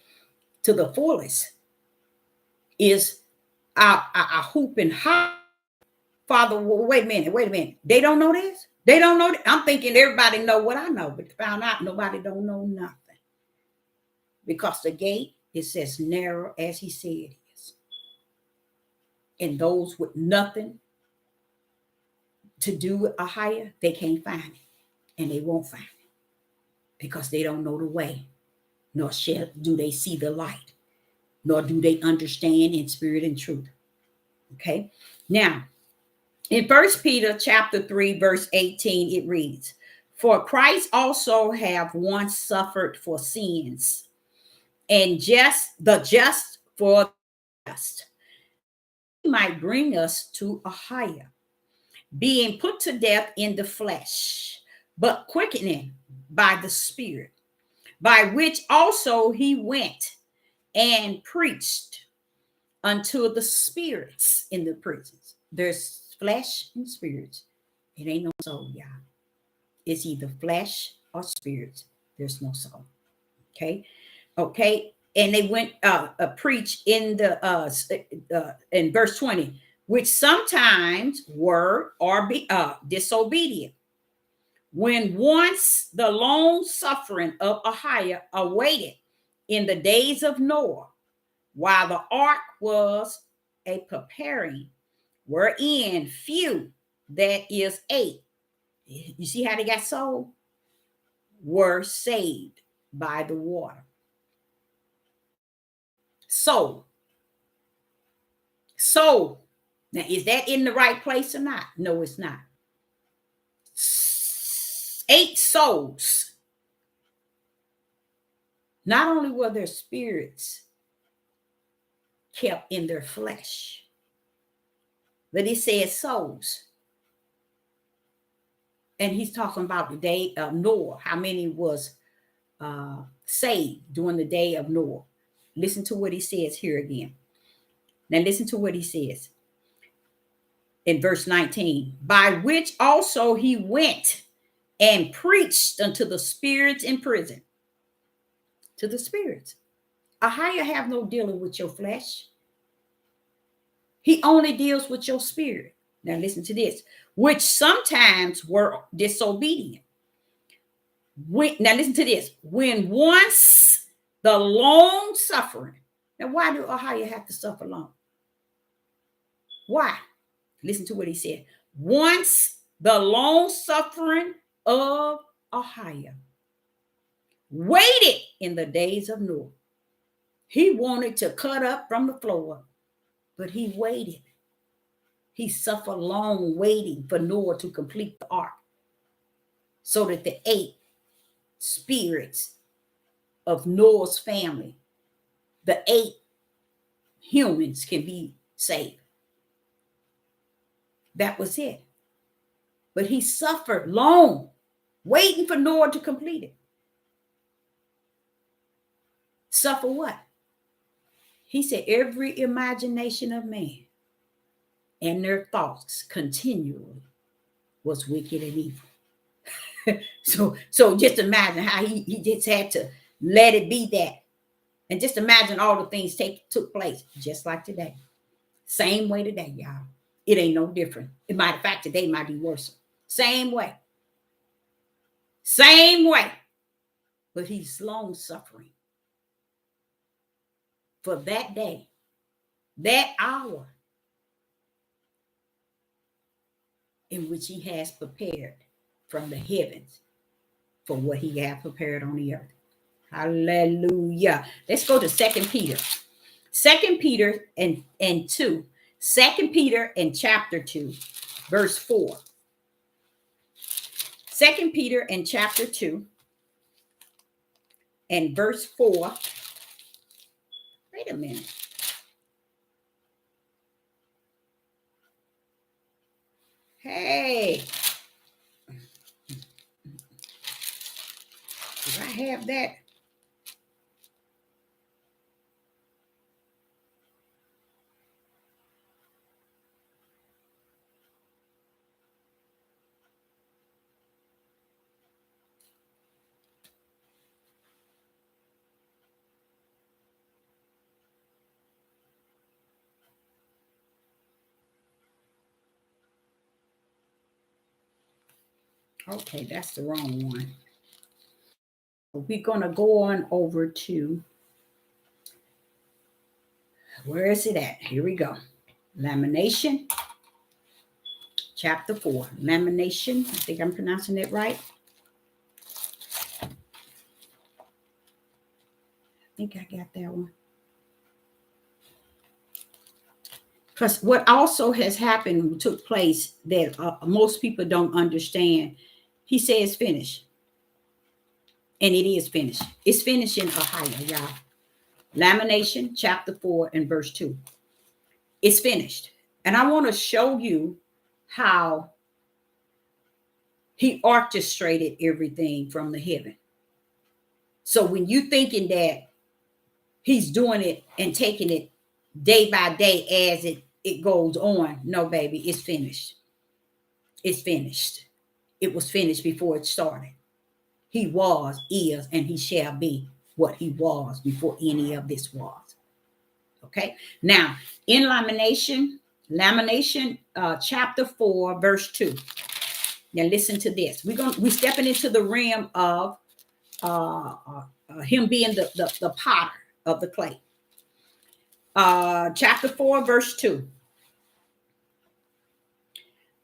to the fullest is I hoop and holler. Father, wait a minute. They don't know this? They don't know that? I'm thinking everybody know what I know, but found out nobody don't know nothing. Because the gate is as narrow as he said it is. And those with nothing to do with AHAYAH, they can't find it. And they won't find it. Because they don't know the way. Nor do they see the light. Nor do they understand in spirit and truth. Okay? Now, in First Peter chapter 3, verse 18, it reads, "For Christ also have once suffered for sins, and the just for the just, he might bring us to AHAYAH, being put to death in the flesh, but quickening by the Spirit, by which also he went and preached unto the spirits in the prisons." There's flesh and spirits. It ain't no soul, y'all. It's either flesh or spirits. There's no soul. Okay. And they went preach in the in verse 20, which sometimes were or be disobedient, when once the long suffering of AHAYAH awaited in the days of Noah, while the ark was a preparing, wherein few, that is 8, you see how they got sold, were saved by the water. Soul. Now, is that in the right place or not? No, it's not. 8 souls. Not only were their spirits kept in their flesh, but he says souls. And he's talking about the day of Noah. How many was saved during the day of Noah? Listen to what he says here again. Now listen to what he says in verse 19. By which also he went and preached unto the spirits in prison. To the spirits. AHAYAH have no dealing with your flesh. He only deals with your spirit. Now listen to this. Which sometimes were disobedient. Now listen to this. When once the long suffering. Now why do AHAYAH have to suffer long? Why? Listen to what he said. Once the long suffering of AHAYAH waited in the days of Noah. He wanted to cut up from the floor, but he waited. He suffered long waiting for Noah to complete the ark so that the 8 spirits of Noah's family, the 8 humans, can be saved. That was it. But he suffered long waiting for Noah to complete it. Suffer what? He said, every imagination of man and their thoughts continually was wicked and evil. So just imagine how he just had to let it be that. And just imagine all the things took place just like today. Same way today, y'all. It ain't no different. As a matter of fact, today might be worse. Same way. Same way. But he's long suffering for that day, that hour in which he has prepared from the heavens for what he has prepared on the earth. Hallelujah. Let's go to 2 Peter. 2 Peter and 2. 2 Peter and chapter 2, verse 4. 2 Peter and chapter 2 and verse 4. Wait a minute. Hey. Do I have that? Okay, that's the wrong one. We're going to go on over to, where is it at? Here we go. Lamentation, chapter 4. Lamentation, I think I'm pronouncing it right. I think I got that one. Because what also has happened, took place, that most people don't understand. He says finished. And it is finished. It's finished in AHAYAH, y'all. Lamentation, chapter 4 and verse 2. It's finished. And I want to show you how he orchestrated everything from the heaven. So when you thinking that he's doing it and taking it day by day as it goes on, no, baby, it's finished. It's finished. It was finished before it started. He was, is, and he shall be what he was before any of this was. Okay. Now, in Lamentation, chapter 4, verse 2. Now, listen to this. We're stepping into the realm of him being the potter of the clay. Chapter 4, verse 2.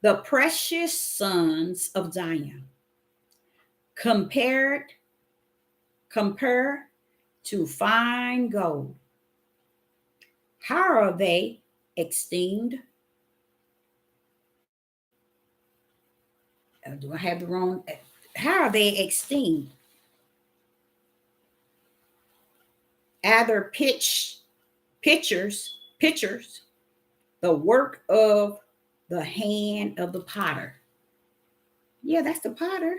The precious sons of Zion, compare to fine gold. How are they esteemed? Do I have the wrong? How are they esteemed? Other pictures, the work of the hand of the potter. Yeah, that's the potter.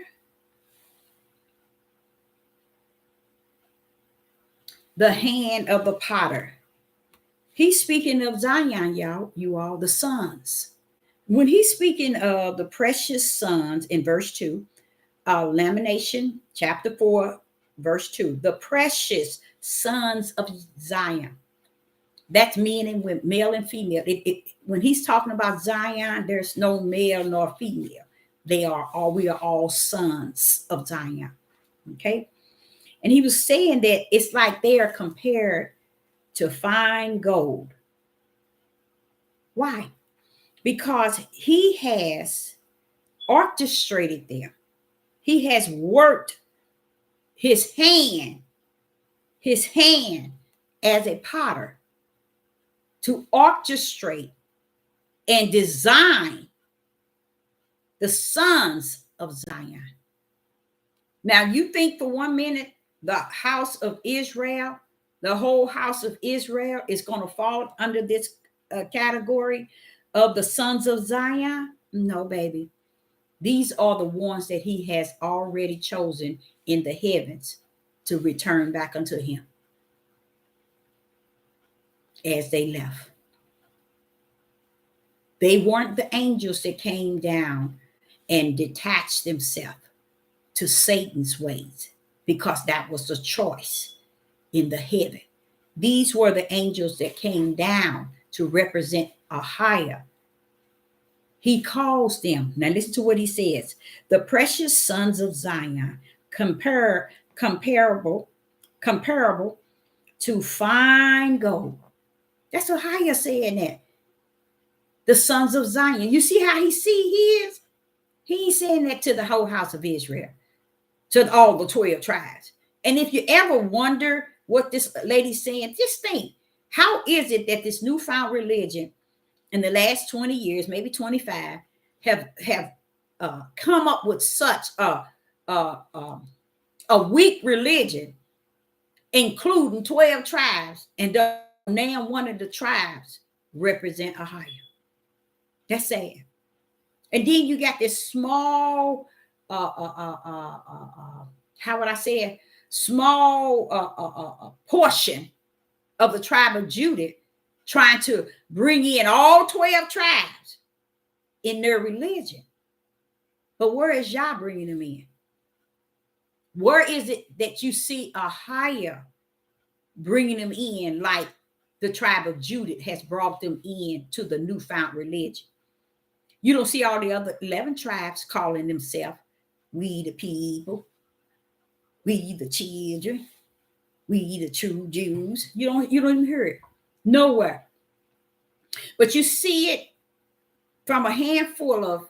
the hand of the potter. He's speaking of Zion, y'all, you all, the sons. When he's speaking of the precious sons in verse 2, Lamentation chapter 4, verse 2, the precious sons of Zion. That's men and women, male and female. When he's talking about Zion, there's no male nor female. We are all sons of Zion. Okay. And he was saying that it's like they are compared to fine gold. Why? Because he has orchestrated them. He has worked his hand as a potter to orchestrate and design the sons of Zion. Now, you think for 1 minute the house of Israel, the whole house of Israel is going to fall under this category of the sons of Zion? No, baby. These are the ones that he has already chosen in the heavens to return back unto him as they left. They weren't the angels that came down and detached themselves to Satan's ways, because that was the choice in the heaven. These were the angels that came down to represent AHAYAH. He calls them, now listen to what he says, the precious sons of Zion, comparable to fine gold. That's what AHAYAH saying that. The sons of Zion. You see how he is? He ain't saying that to the whole house of Israel, to all the 12 tribes. And if you ever wonder what this lady's saying, just think, how is it that this newfound religion in the last 20 years, maybe 25, have come up with such a weak religion, including 12 tribes, and now one of the tribes represent AHAYAH? That's sad. And then you got this small, how would I say it? Small portion of the tribe of Judah trying to bring in all 12 tribes in their religion. But where is Yah bringing them in? Where is it that you see AHAYAH bringing them in, like the tribe of Judah has brought them in to the newfound religion? You don't see all the other 11 tribes calling themselves, we the people, we the children, we the true Jews. You don't even hear it nowhere. But you see it from a handful of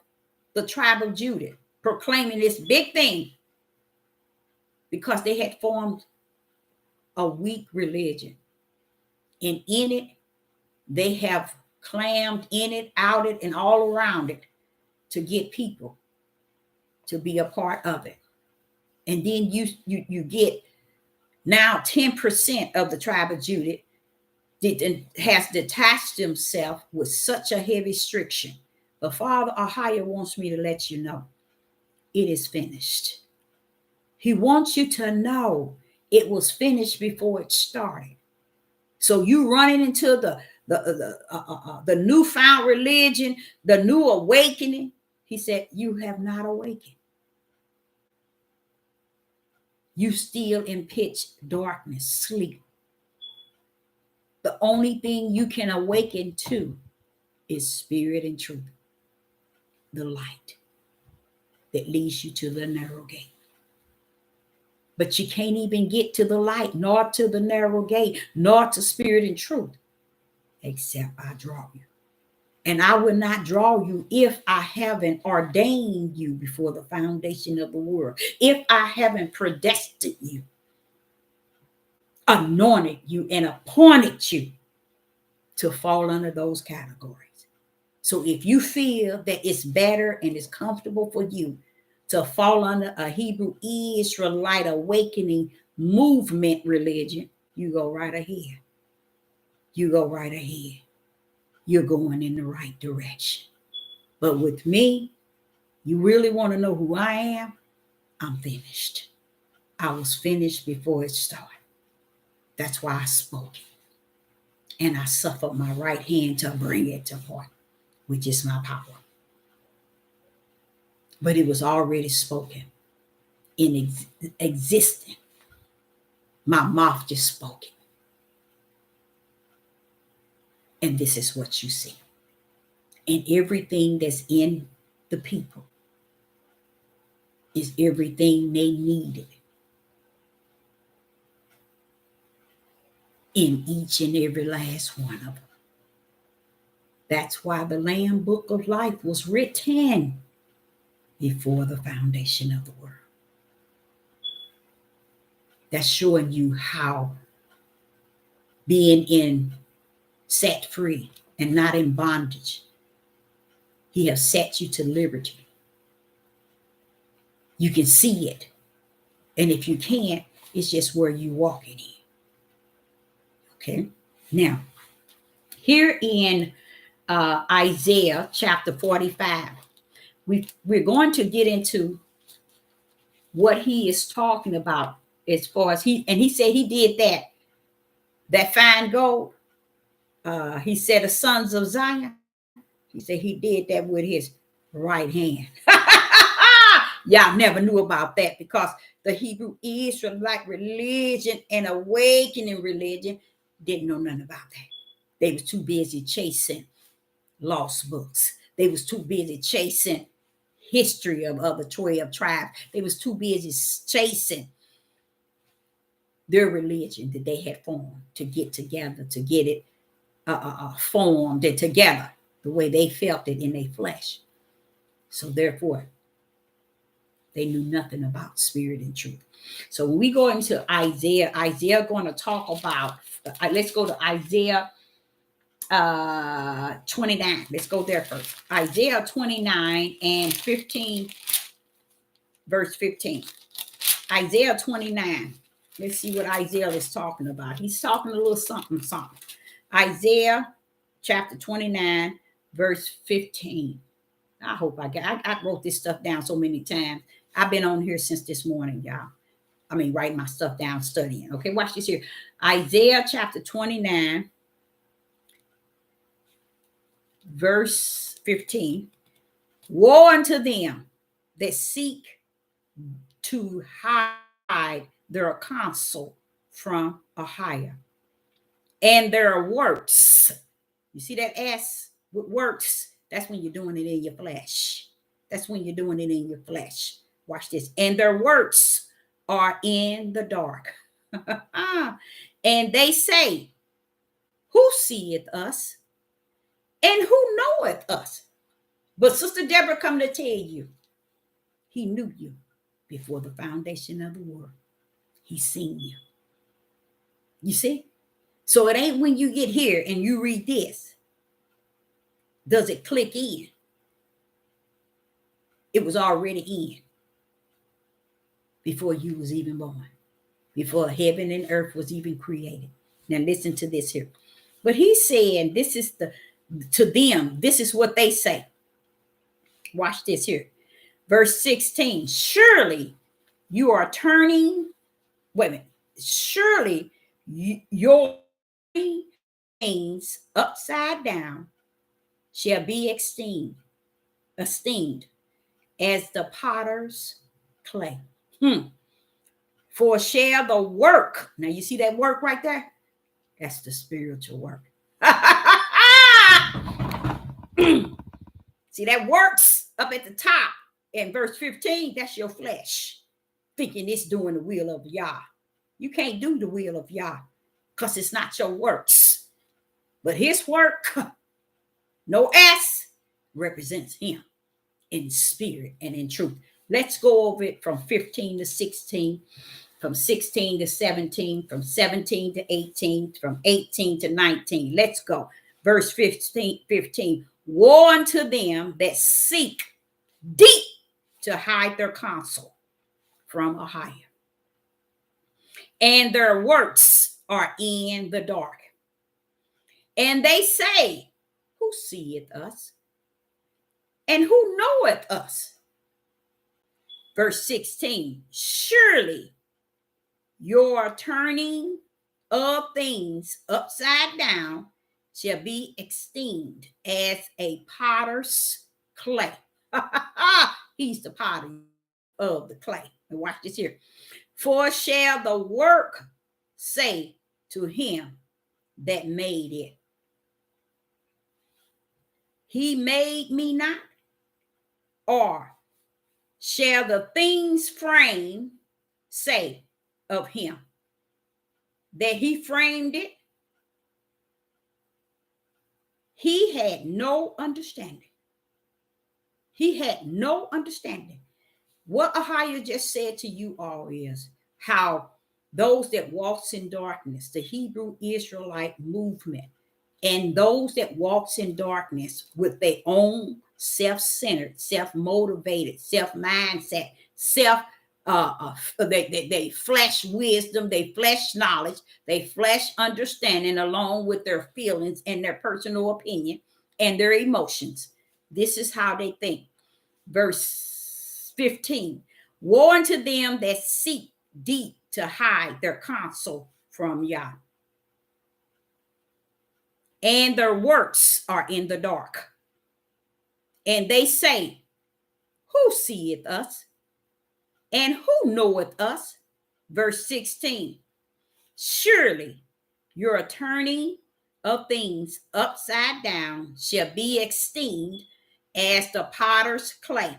the tribe of Judah proclaiming this big thing, because they had formed a weak religion. And in it, they have clammed in it, out it, and all around it to get people to be a part of it. And then you get now 10% of the tribe of Judah has detached himself with such a heavy restriction. But Father AHAYAH wants me to let you know it is finished. He wants you to know it was finished before it started. So you running into the newfound religion, the new awakening. He said, you have not awakened. You still in pitch darkness, sleep. The only thing you can awaken to is spirit and truth, the light that leads you to the narrow gate. But you can't even get to the light, nor to the narrow gate, nor to spirit and truth, except I draw you. And I will not draw you if I haven't ordained you before the foundation of the world, if I haven't predestined you, anointed you, and appointed you to fall under those categories. So if you feel that it's better and it's comfortable for you to fall under a Hebrew Israelite awakening movement religion, you go right ahead. You go right ahead. You're going in the right direction. But with me, you really want to know who I am? I'm finished. I was finished before it started. That's why I spoke it. And I suffered my right hand to bring it to part, which is my power. But it was already spoken in existence. My mouth just spoke it. And this is what you see. And everything that's in the people is everything they needed in each and every last one of them. That's why the Lamb Book of Life was written before the foundation of the world. That's showing you how being in set free and not in bondage, he has set you to liberty. You can see it. And if you can't, it's just where you're walking in. Okay. Now, here in Isaiah chapter 45, we're going to get into what he is talking about as far as he said he did that fine gold. He said the sons of Zion. He said he did that with his right hand. Y'all never knew about that because the Hebrew Israelite religion and awakening religion didn't know nothing about that. They was too busy chasing lost books. They was too busy chasing history of the 12 tribes. They was too busy chasing their religion that they had formed to get together, to get it formed and together the way they felt it in their flesh. So therefore, they knew nothing about spirit and truth. So when we go into Isaiah going to talk about, let's go to Isaiah 29. Let's go there first. Isaiah 29 and 15, verse 15. Isaiah 29. Let's see what Isaiah is talking about. He's talking a little something. Isaiah chapter 29, verse 15. I hope I wrote this stuff down so many times. I've been on here since this morning, y'all. I mean, writing my stuff down, studying. Okay, watch this here. Isaiah chapter 29, verse 15. Woe unto them that seek to hide their counsel from AHAYAH, and their works. You see that S with works? That's when you're doing it in your flesh. That's when you're doing it in your flesh. Watch this. And their works are in the dark. And they say, who seeth us? And who knoweth us? But Sister Deborah come to tell you, he knew you before the foundation of the world. He seen you. You see? So it ain't when you get here and you read this, does it click in? It was already in before you was even born, before heaven and earth was even created. Now listen to this here. But he's saying this is to them, this is what they say. Watch this here. Verse 16. Surely you are turning, wait a minute. Surely your things upside down shall be esteemed as the potter's clay. For shall the work, now you see that work right there? That's the spiritual work. See that works up at the top in verse 15, that's your flesh. Thinking it's doing the will of Yah. You can't do the will of Yah because it's not your works. But his work, no S, represents him in spirit and in truth. Let's go over it from 15 to 16, from 16 to 17, from 17 to 18, from 18 to 19. Let's go. Verse 15. Woe unto them that seek deep to hide their counsel from AHAYAH, and their works are in the dark. And they say, who seeth us? And who knoweth us? Verse 16. Surely your turning of things upside down shall be esteemed as a potter's clay. He's the potter of the clay. And watch this here. For shall the work say to him that made it, he made me not? Or shall the things framed say of him that he framed it? He had no understanding. He had no understanding. What AHAYAH just said to you all is how those that walks in darkness, the Hebrew Israelite movement, and those that walks in darkness with their own self-centered, self-motivated, self-mindset, they flesh wisdom, they flesh knowledge, they flesh understanding, along with their feelings and their personal opinion and their emotions. This is how they think. Verse 15, woe unto them that seek deep to hide their counsel from Yah, and their works are in the dark. And they say, who seeth us? And who knoweth us? Verse 16, surely your turning of things upside down shall be esteemed as the potter's clay.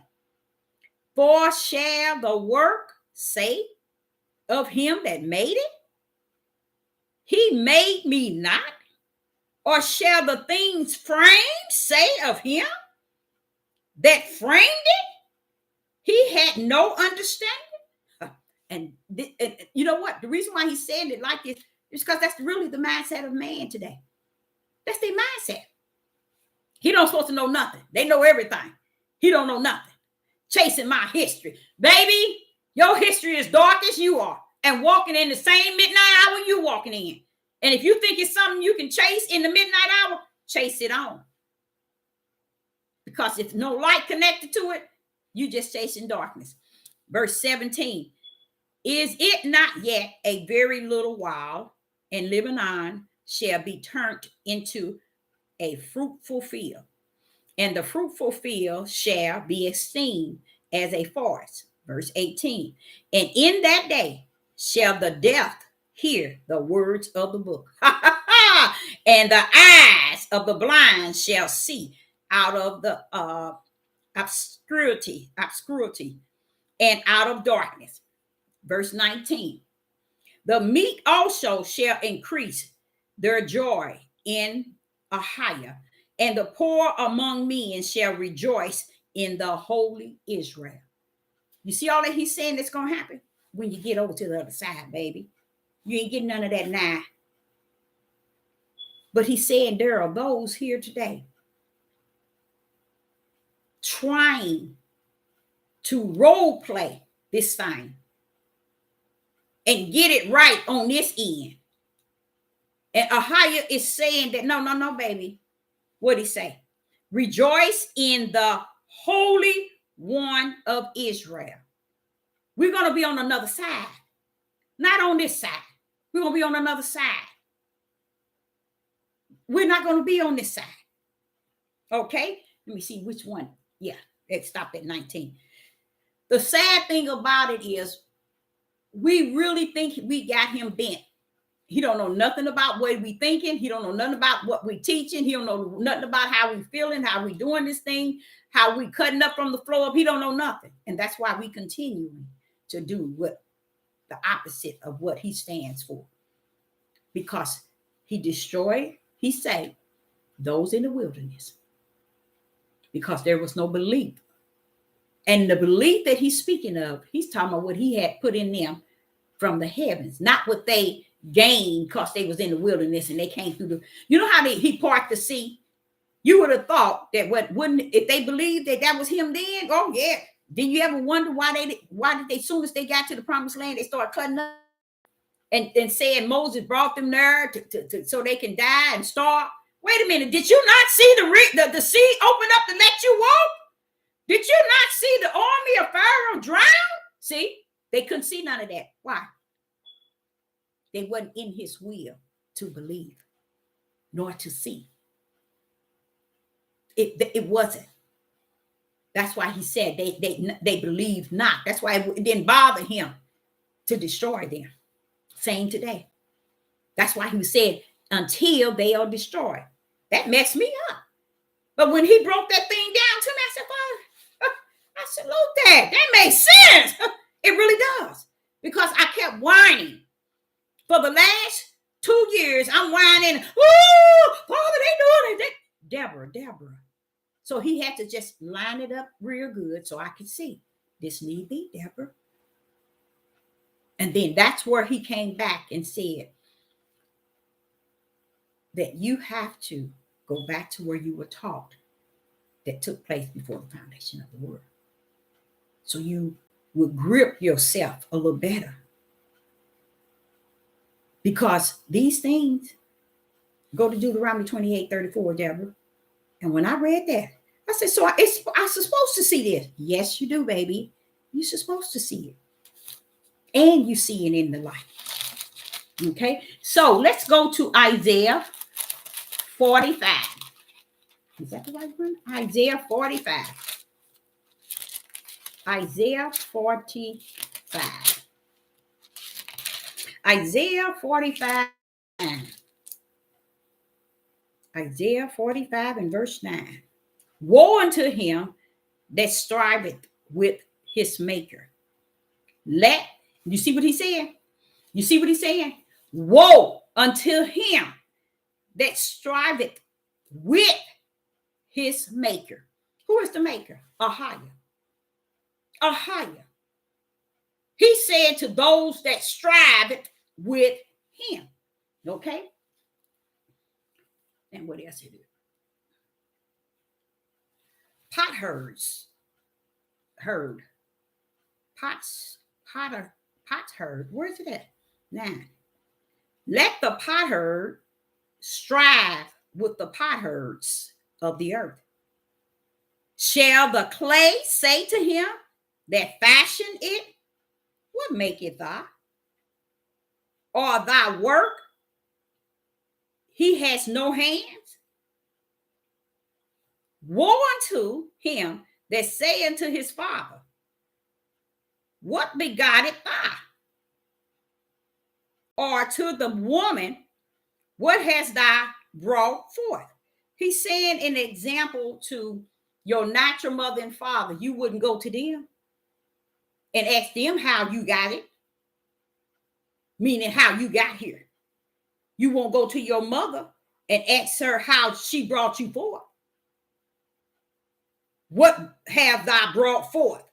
For shall the work say of him that made it, he made me not? Or shall the things framed say of him that framed it, he had no understanding? And you know what? The reason why he's saying it like this is because that's really the mindset of man today. That's their mindset. He don't supposed to know nothing. They know everything. He don't know nothing. Chasing my history. Baby, your history is dark as you are, and walking in the same midnight hour you walking in. And if you think it's something you can chase in the midnight hour, chase it on. Because if no light connected to it, you just chasing darkness. Verse 17, is it not yet a very little while, and Lebanon shall be turned into a fruitful field, and the fruitful field shall be esteemed as a forest. Verse 18, and in that day shall the deaf hear the words of the book, and the eyes of the blind shall see out of the obscurity, and out of darkness. Verse 19, the meek also shall increase their joy in AHAYAH, and the poor among men shall rejoice in the holy Israel. You see all that he's saying that's going to happen when you get over to the other side, baby. You ain't getting none of that now. But he's saying there are those here today trying to role play this thing and get it right on this end. And AHAYAH is saying that no, baby. What did he say? Rejoice in the Holy One of Israel. We're going to be on another side. Not on this side. We're going to be on another side. We're not going to be on this side. Okay? Let me see which one. Yeah, it stopped at 19. The sad thing about it is we really think we got him bent. He don't know nothing about what we thinking. He don't know nothing about what we teaching. He don't know nothing about how we feeling, how we doing this thing, how we cutting up from the floor up. He don't know nothing. And that's why we continue to do what the opposite of what he stands for. Because he destroyed, he saved those in the wilderness. Because there was no belief. And the belief that he's speaking of, he's talking about what he had put in them from the heavens, not what they gained because they was in the wilderness and they came through the, you know how he parked the sea? You would have thought that if they believed that was him then, oh yeah. Did you ever wonder why did they, as soon as they got to the promised land, they started cutting up and saying Moses brought them there so they can die and starve? Wait a minute, did you not see the sea open up to let you walk? Did you not see the army of Pharaoh drown? See, they couldn't see none of that. Why? They wasn't in his will to believe nor to see. It wasn't. That's why he said they believed not. That's why it didn't bother him to destroy them. Same today. That's why he said, until they are destroyed. That messed me up. But when he broke that thing down to me, I said, Father, I salute that. That makes sense. It really does. Because I kept whining. For the last 2 years, I'm whining. Oh, Father, they doing it. Deborah. So he had to just line it up real good so I could see. This need be, Deborah. And then that's where he came back and said that you have to go back to where you were taught that took place before the foundation of the world. So you will grip yourself a little better. Because these things, go to Deuteronomy 28:34, Deborah. And when I read that, I said, so I'm supposed to see this. Yes, you do, baby. You're supposed to see it. And you see it in the light. Okay, so let's go to Isaiah 45. Is that the right one? Isaiah 45. Isaiah 45. Isaiah 45. Isaiah 45 and verse 9. Woe unto him that striveth with his maker. You see what he said? You see what he's saying? Woe unto him that striveth with his maker. Who is the maker? AHAYAH. AHAYAH. He said to those that strive with him. Okay? And what else it is? Pot herds. Pot herd. Where's it at? 9. Let the pot herd strive with the pot herds of the earth. Shall the clay say to him that fashioned it, what maketh thou? Or thy work, he has no hands? Woe unto him that say unto his father, what begotteth thou? Or to the woman, what hast thou brought forth? He's saying an example to your natural mother and father. You wouldn't go to them and ask them how you got it, meaning how you got here. You won't go to your mother and ask her how she brought you forth. What have thou brought forth?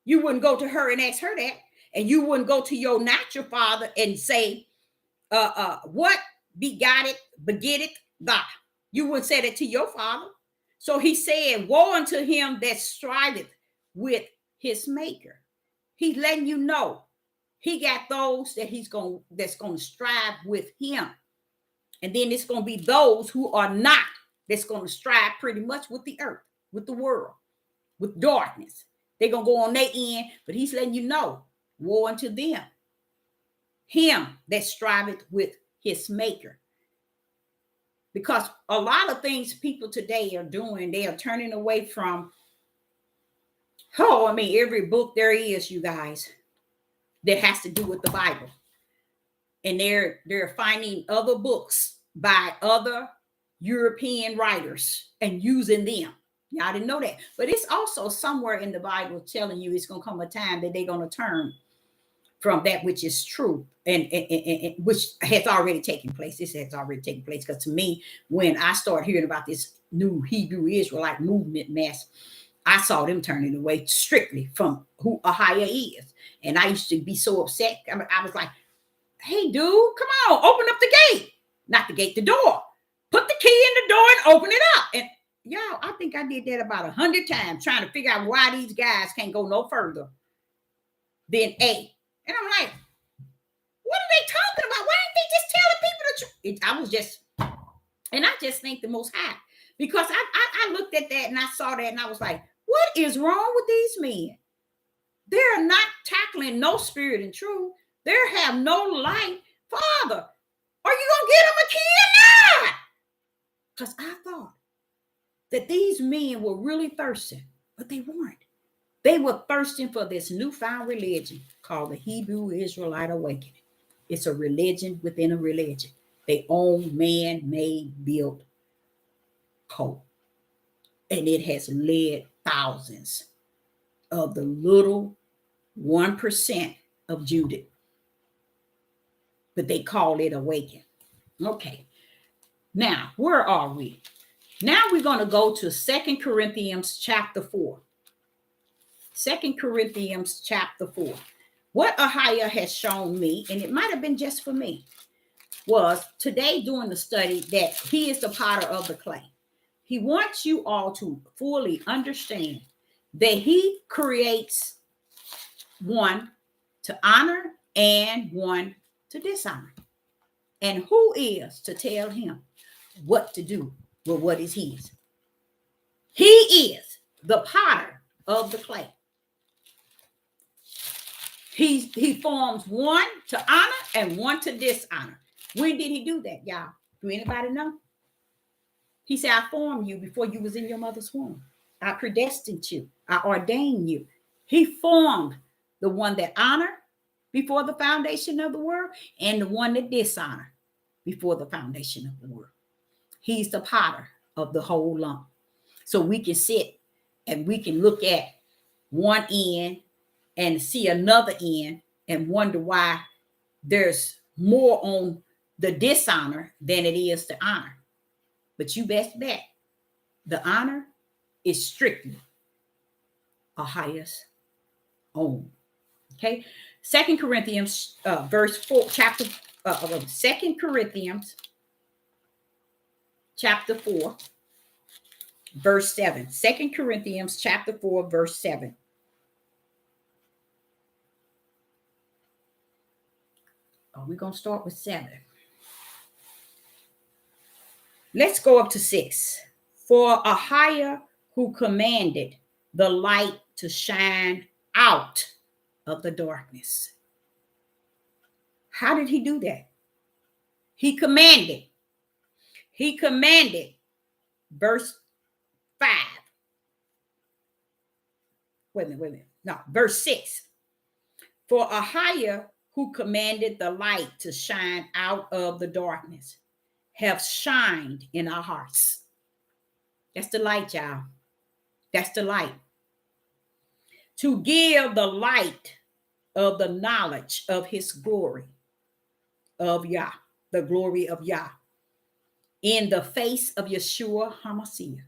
You wouldn't go to her and ask her that. And you wouldn't go to your natural father and say, what begetteth thou? You wouldn't say that to your father. So he said, woe unto him that striveth with his maker. He's letting you know he got those that that's going to strive with him. And then it's going to be those who are not, that's going to strive pretty much with the earth, with the world, with darkness. They're going to go on their end, but he's letting you know, woe unto them. Him that striveth with his maker. Because a lot of things people today are doing, they are turning away from, every book there is, you guys, that has to do with the Bible. And they're finding other books by other European writers and using them. Y'all didn't know that. But it's also somewhere in the Bible telling you it's going to come a time that they're going to turn from that which is true and which has already taken place. This has already taken place. Because to me, when I started hearing about this new Hebrew Israelite movement mess, I saw them turning away strictly from who AHAYAH is. And I used to be so upset. I was like, hey, dude, come on, open up the gate. Not the gate, the door. Put the key in the door and open it up. And y'all, I think I did that about 100 times trying to figure out why these guys can't go no further than A. And I'm like, what are they talking about? Why aren't they just telling people the truth? And I just thank the Most High. Because I looked at that and I saw that and I was like, what is wrong with these men? They're not tackling no spirit and truth. They have no light Father, are you going to get him a kid or not? Because I thought that these men were really thirsting, but they weren't. They were thirsting for this newfound religion called the Hebrew Israelite Awakening. It's a religion within a religion. They own man-made built cult. And it has led thousands of the little 1% of Judah. But they call it awakening. Okay. Now, where are we? Now we're going to go to 2 Corinthians chapter 4. 2 Corinthians chapter 4. What AHAYAH has shown me, and it might have been just for me, was today doing the study that he is the potter of the clay. He wants you all to fully understand that he creates one to honor and one to dishonor. And who is to tell him what to do with what is his? He is the potter of the clay. He forms one to honor and one to dishonor. When did he do that, y'all? Do anybody know? He said, I formed you before you was in your mother's womb. I predestined you. I ordained you. He formed the one that honor before the foundation of the world and the one that dishonor before the foundation of the world. He's the potter of the whole lump. So we can sit and we can look at one end and see another end and wonder why there's more on the dishonor than it is the honor. But you best bet the honor is strictly AHAYAH's own. Okay. 2 Corinthians verse 4, chapter 2 Corinthians chapter 4, verse 7. 2 Corinthians chapter 4, verse 7. We're going to start with 7. Let's go up to 6. For AHAYAH, who commanded the light to shine out of the darkness. How did he do that? He commanded. He commanded. Verse 5. Wait a minute. No, verse 6. For AHAYAH, who commanded the light to shine out of the darkness, have shined in our hearts. That's the light, y'all. That's the light. To give the light of the knowledge of his glory, of Yah, the glory of Yah, in the face of Yeshua HaMashiach.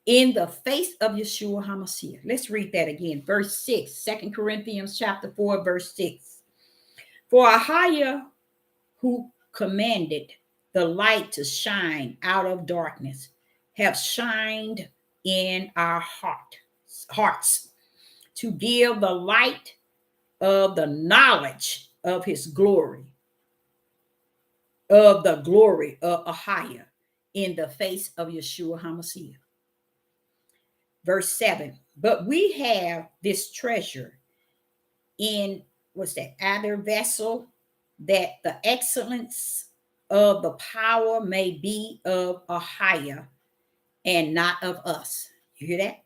In the face of Yeshua HaMashiach. Let's read that again. Verse 6, 2 Corinthians chapter 4, verse 6. For AHAYAH, who commanded the light to shine out of darkness, have shined in our hearts to give the light of the knowledge of his glory, of the glory of AHAYAH in the face of Yeshua HaMashiach. Verse 7, but we have this treasure in, what's that, other vessel, that the excellence of the power may be of AHAYAH and not of us. You hear that?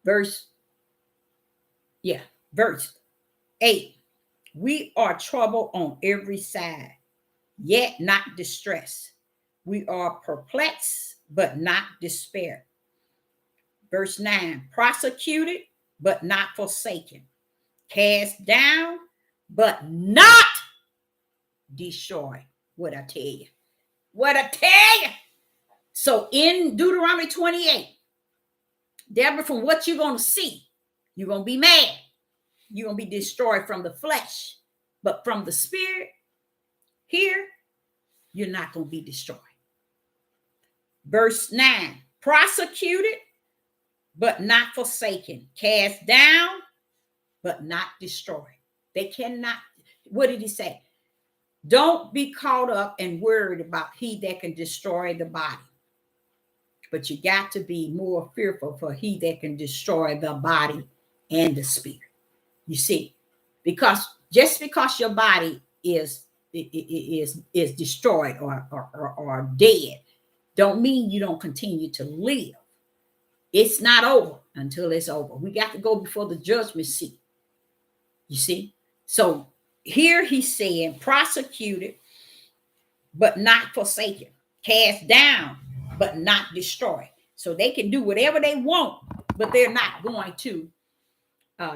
Verse 8. We are troubled on every side, yet not distressed. We are perplexed, but not despaired. Verse 9. Persecuted, but not forsaken. Cast down, but not destroyed. What I tell you. What I tell you. So in Deuteronomy 28, Deborah, from what you're going to see, you're going to be mad. You're going to be destroyed from the flesh. But from the spirit, here, you're not going to be destroyed. Verse 9, prosecuted, but not forsaken. Cast down, but not destroyed. They cannot, what did he say? Don't be caught up and worried about he that can destroy the body. But you got to be more fearful for he that can destroy the body and the spirit. You see, because just because your body is destroyed or dead, don't mean you don't continue to live. It's not over until it's over. We got to go before the judgment seat. You see? So here he's saying prosecuted, but not forsaken, cast down, but not destroyed. So they can do whatever they want, but they're not going to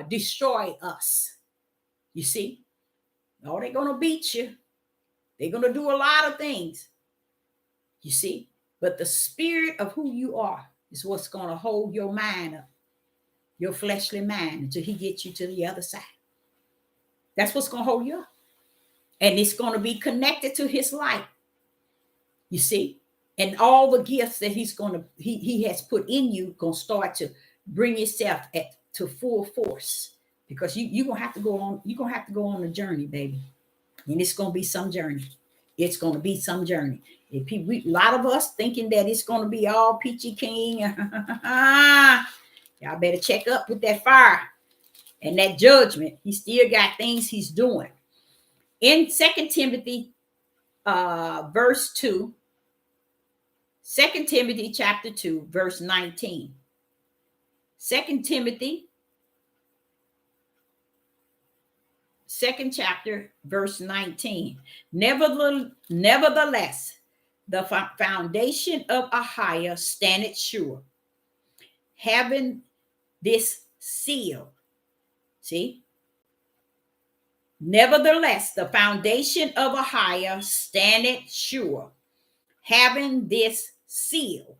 destroy us. You see? No, they're going to beat you. They're going to do a lot of things. You see? But the spirit of who you are is what's going to hold your mind up, your fleshly mind, until he gets you to the other side. That's what's going to hold you up. And it's going to be connected to his light. You see? And all the gifts that he has put in you going to start to bring itself to full force. Because you're going to have to go on, you're going to have to go on a journey, baby. And it's going to be some journey. It's going to be some journey. A lot of us thinking that it's going to be all peachy keen. Y'all better check up with that fire and that judgment. He still got things he's doing. In 2 Timothy verse 2, 2 Timothy chapter 2, verse 19. 2 Timothy, 2nd chapter, verse 19. Nevertheless, the foundation of AHAYAH standeth sure, having this seal. See? Nevertheless, the foundation of AHAYAH standeth sure, having this seal.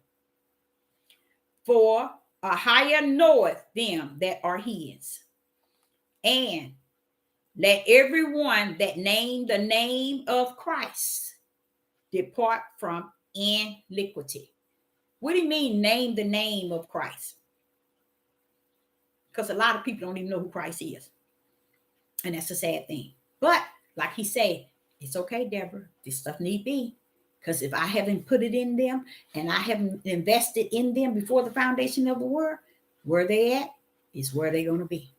For AHAYAH knoweth them that are his. And let everyone that name the name of Christ depart from iniquity. What do you mean, name the name of Christ? Because a lot of people don't even know who Christ is. And that's a sad thing. But like he said, it's okay, Deborah. This stuff need be. Because if I haven't put it in them and I haven't invested in them before the foundation of the world, where they at is where they're going to be.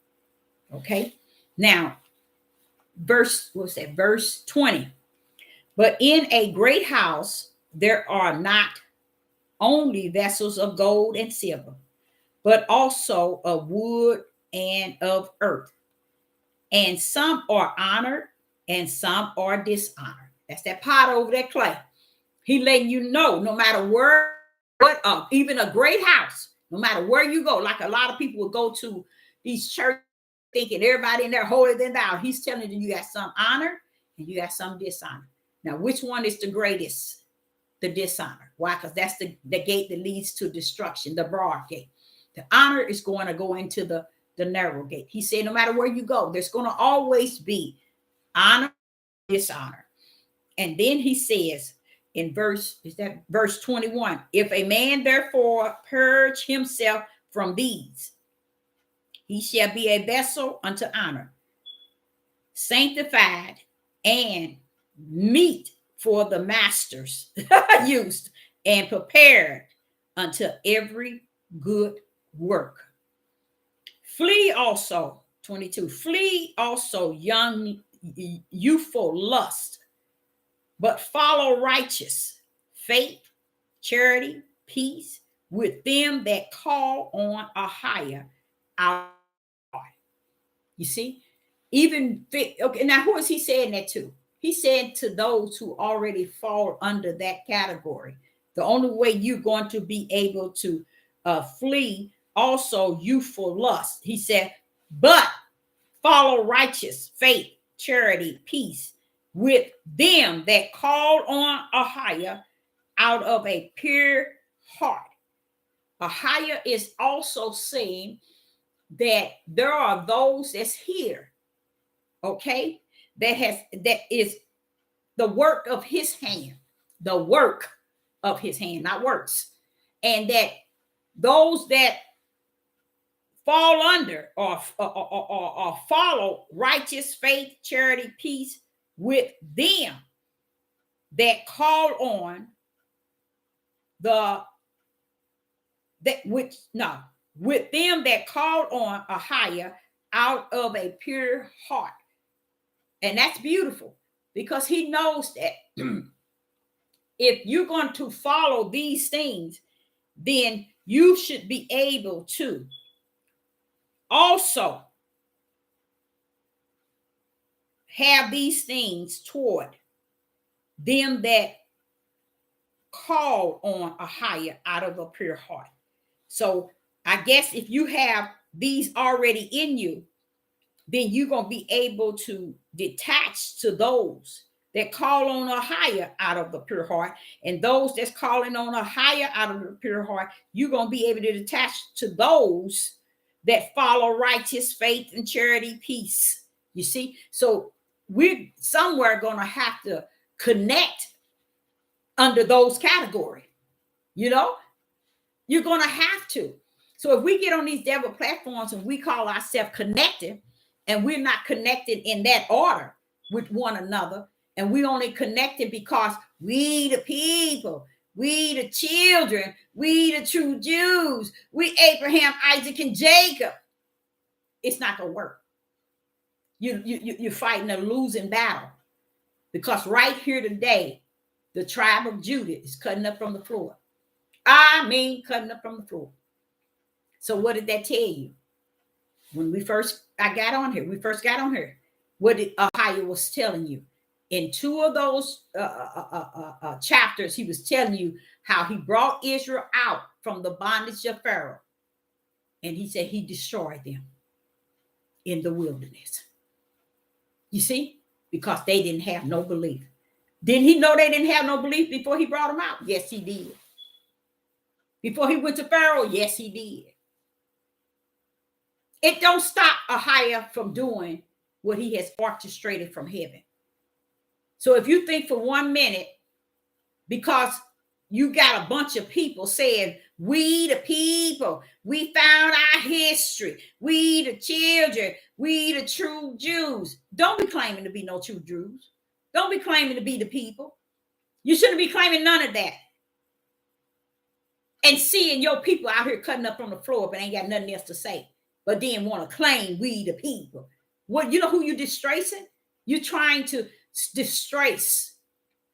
Okay? Now, verse 20. But in a great house, there are not only vessels of gold and silver, but also of wood and of earth. And some are honored and some are dishonored. That's that pot over that clay. He letting you know, no matter where, even a great house, no matter where you go, like a lot of people will go to these churches thinking everybody in there holier than thou. He's telling you, you got some honor and you got some dishonor. Now, which one is the greatest? The dishonor. Why? Because that's the gate that leads to destruction, the broad gate. The honor is going to go into the narrow gate. He said, no matter where you go, there's going to always be honor, dishonor. And then he says in verse 21, if a man therefore purge himself from these, he shall be a vessel unto honor, sanctified and meet for the master's use, and prepared unto every good work. Flee also, 22, flee also young youthful lust, but follow righteous faith, charity, peace with them that call on AHAYAH our God. You see? Even, okay, now who is he saying that to? He said to those who already fall under that category. The only way you're going to be able to flee also youthful lust. He said, but follow righteous faith, charity, peace with them that call on AHAYAH out of a pure heart. AHAYAH is also saying that there are those that's here, okay, that is the work of his hand, the work of his hand, not works. And that those that fall under or follow righteous faith, charity, peace with them that call on with them that call on AHAYAH out of a pure heart. And that's beautiful. because he knows that if you're going to follow these things, then you should be able to also have these things toward them that call on AHAYAH out of a pure heart. So I guess if you have these already in you, then you're going to be able to detach to those that call on AHAYAH out of the pure heart. And those that's calling on AHAYAH out of the pure heart, you're going to be able to detach to those that follow righteous faith and charity, peace. You see? So we're somewhere going to have to connect under those categories. You know, you're going to have to. So if we get on these devil platforms and we call ourselves connected, and we're not connected in that order with one another, and we only connected because we the people, we the children, we the true Jews, we Abraham, Isaac, and Jacob, it's not going to work. You're fighting a losing battle, because right here today, the tribe of Judah is cutting up from the floor. I mean, cutting up from the floor. So what did that tell you? When we first got on here, what did AHAYAH was telling you? In two of those chapters, he was telling you how he brought Israel out from the bondage of Pharaoh. And he said he destroyed them in the wilderness. You see? Because they didn't have no belief. Didn't he know they didn't have no belief before he brought them out? Yes, he did. Before he went to Pharaoh? Yes, he did. It don't stop AHAYAH from doing what he has orchestrated from heaven. So if you think for 1 minute, because you got a bunch of people saying, we the people, we found our history, we the children, we the true Jews. Don't be claiming to be no true Jews. Don't be claiming to be the people. You shouldn't be claiming none of that. And seeing your people out here cutting up on the floor but ain't got nothing else to say, but then want to claim we the people. What, you know who you disgracing? You're trying to disgrace,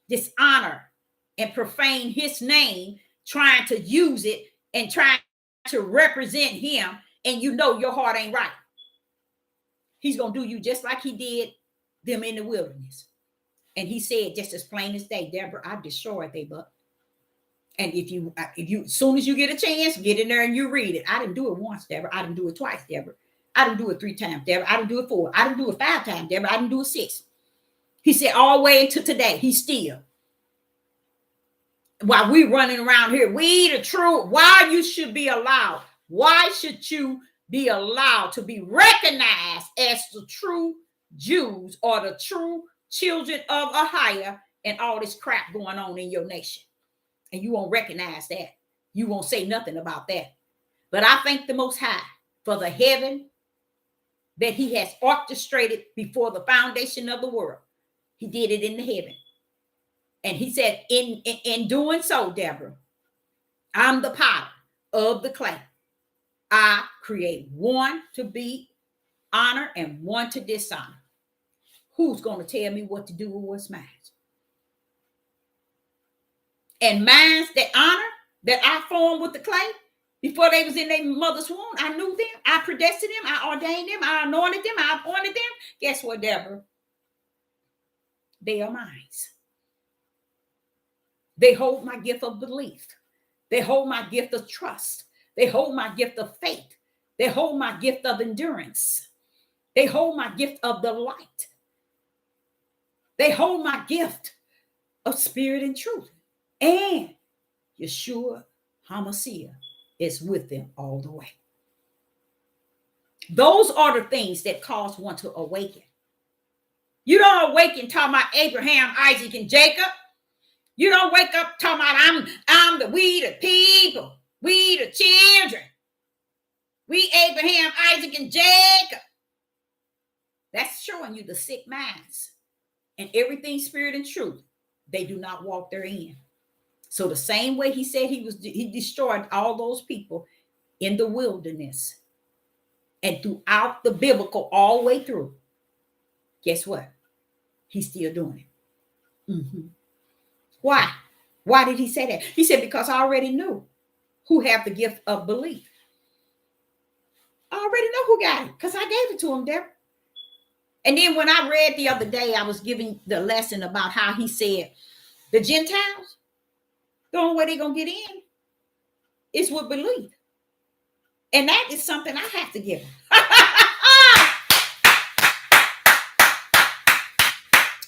dishonor, and profane his name, trying to use it and trying to represent him, and you know your heart ain't right. He's going to do you just like he did them in the wilderness. And he said just as plain as day, Deborah, I destroyed they butt. And if you, as soon as you get a chance, get in there and you read it. I didn't do it once, Deborah. I didn't do it twice, Deborah. I didn't do it 3 times, Deborah. I didn't do it 4. I didn't do it 5 times, Deborah. I didn't do it 6. He said all the way into today, he's still. While we running around here, we the true, why you should be allowed? Why should you be allowed to be recognized as the true Jews or the true children of AHAYAH and all this crap going on in your nation? And you won't recognize that. You won't say nothing about that. But I thank the Most High for the heaven that he has orchestrated before the foundation of the world. He did it in the heaven. And he said, in doing so, Deborah, I'm the potter of the clay. I create one to be honored and one to dishonor. Who's going to tell me what to do with what's mine? And mines that honor, that I formed with the clay, before they was in their mother's womb, I knew them, I predestined them, I ordained them, I anointed them, I appointed them. Guess what, Deborah? They are mine. They hold my gift of belief. They hold my gift of trust. They hold my gift of faith. They hold my gift of endurance. They hold my gift of the light. They hold my gift of spirit and truth. And Yeshua HaMashiach is with them all the way. Those are the things that cause one to awaken. You don't awaken talking about Abraham, Isaac, and Jacob. You don't wake up talking about we the people, we the children, we Abraham, Isaac, and Jacob. That's showing you the sick minds. And everything spirit and truth, they do not walk therein. So the same way he said he destroyed all those people in the wilderness and throughout the biblical all the way through, guess what? He's still doing it. Mhm. Why? Why did he say that? He said, because I already knew who have the gift of belief. I already know who got it because I gave it to him, Deborah. And then when I read the other day, I was giving the lesson about how he said the Gentiles, the only way they're going to get in is with belief. And that is something I have to give him.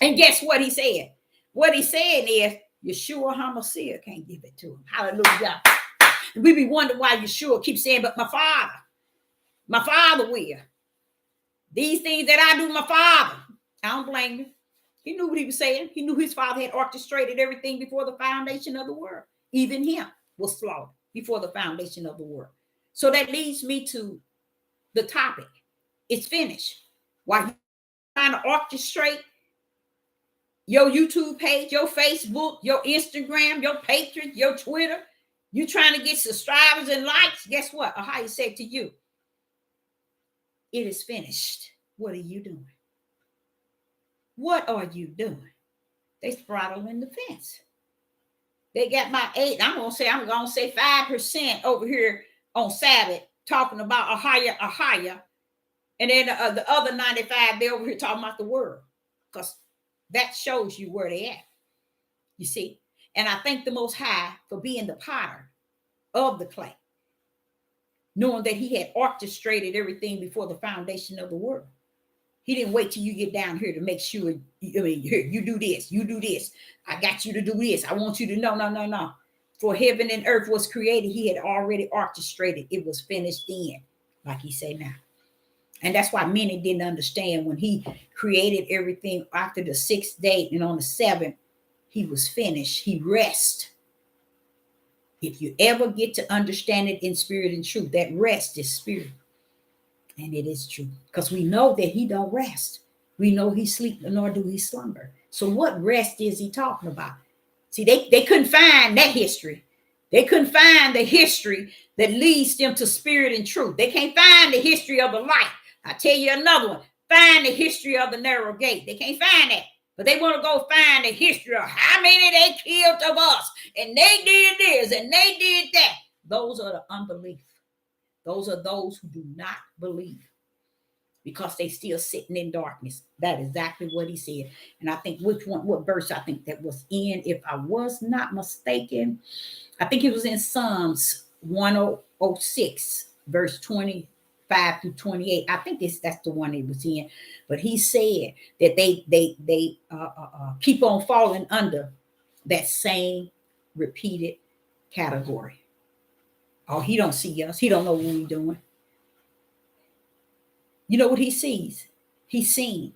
And guess what he said? What he said is, Yeshua HaMashiach can't give it to him. Hallelujah. And we be wondering why Yeshua keeps saying, but my father will. These things that I do, my father. I don't blame him. He knew what he was saying. He knew his father had orchestrated everything before the foundation of the world. Even him was flawed before the foundation of the world. So that leads me to the topic. It's finished. While you're trying to orchestrate your YouTube page, your Facebook, your Instagram, your Patreon, your Twitter, you trying to get subscribers and likes, guess what? AHAYAH said to you, it is finished. What are you doing? What are you doing? They straddling the fence. They got my 8. I'm gonna say 5% over here on Sabbath talking about AHAYAH. And then the other 95, they're over here talking about the word. Because that shows you where they at. You see? And I thank the Most High for being the potter of the clay, knowing that he had orchestrated everything before the foundation of the world. He didn't wait till you get down here to make sure, here, you do this, you do this. I got you to do this. I want you to know, no. For heaven and earth was created, he had already orchestrated. It was finished then, like he said now. And that's why many didn't understand when he created everything after the 6th day, and on the 7th, he was finished. He rests. If you ever get to understand it in spirit and truth, that rest is spirit. And it is true. Because we know that he don't rest. We know he sleep, nor do he slumber. So what rest is he talking about? See, they couldn't find that history. They couldn't find the history that leads them to spirit and truth. They can't find the history of the light. I tell you another one. Find the history of the narrow gate. They can't find that. But they want to go find the history of how many they killed of us. And they did this and they did that. Those are the unbelief. Those are those who do not believe because they still sitting in darkness. That is exactly what he said. And I think what verse I think that was in, if I was not mistaken, I think it was in Psalms 106, verse 25 through 28. I think that's the one it was in. But he said that they keep on falling under that same repeated category. Oh, he don't see us. He don't know what we're doing. You know what he sees? He's seen.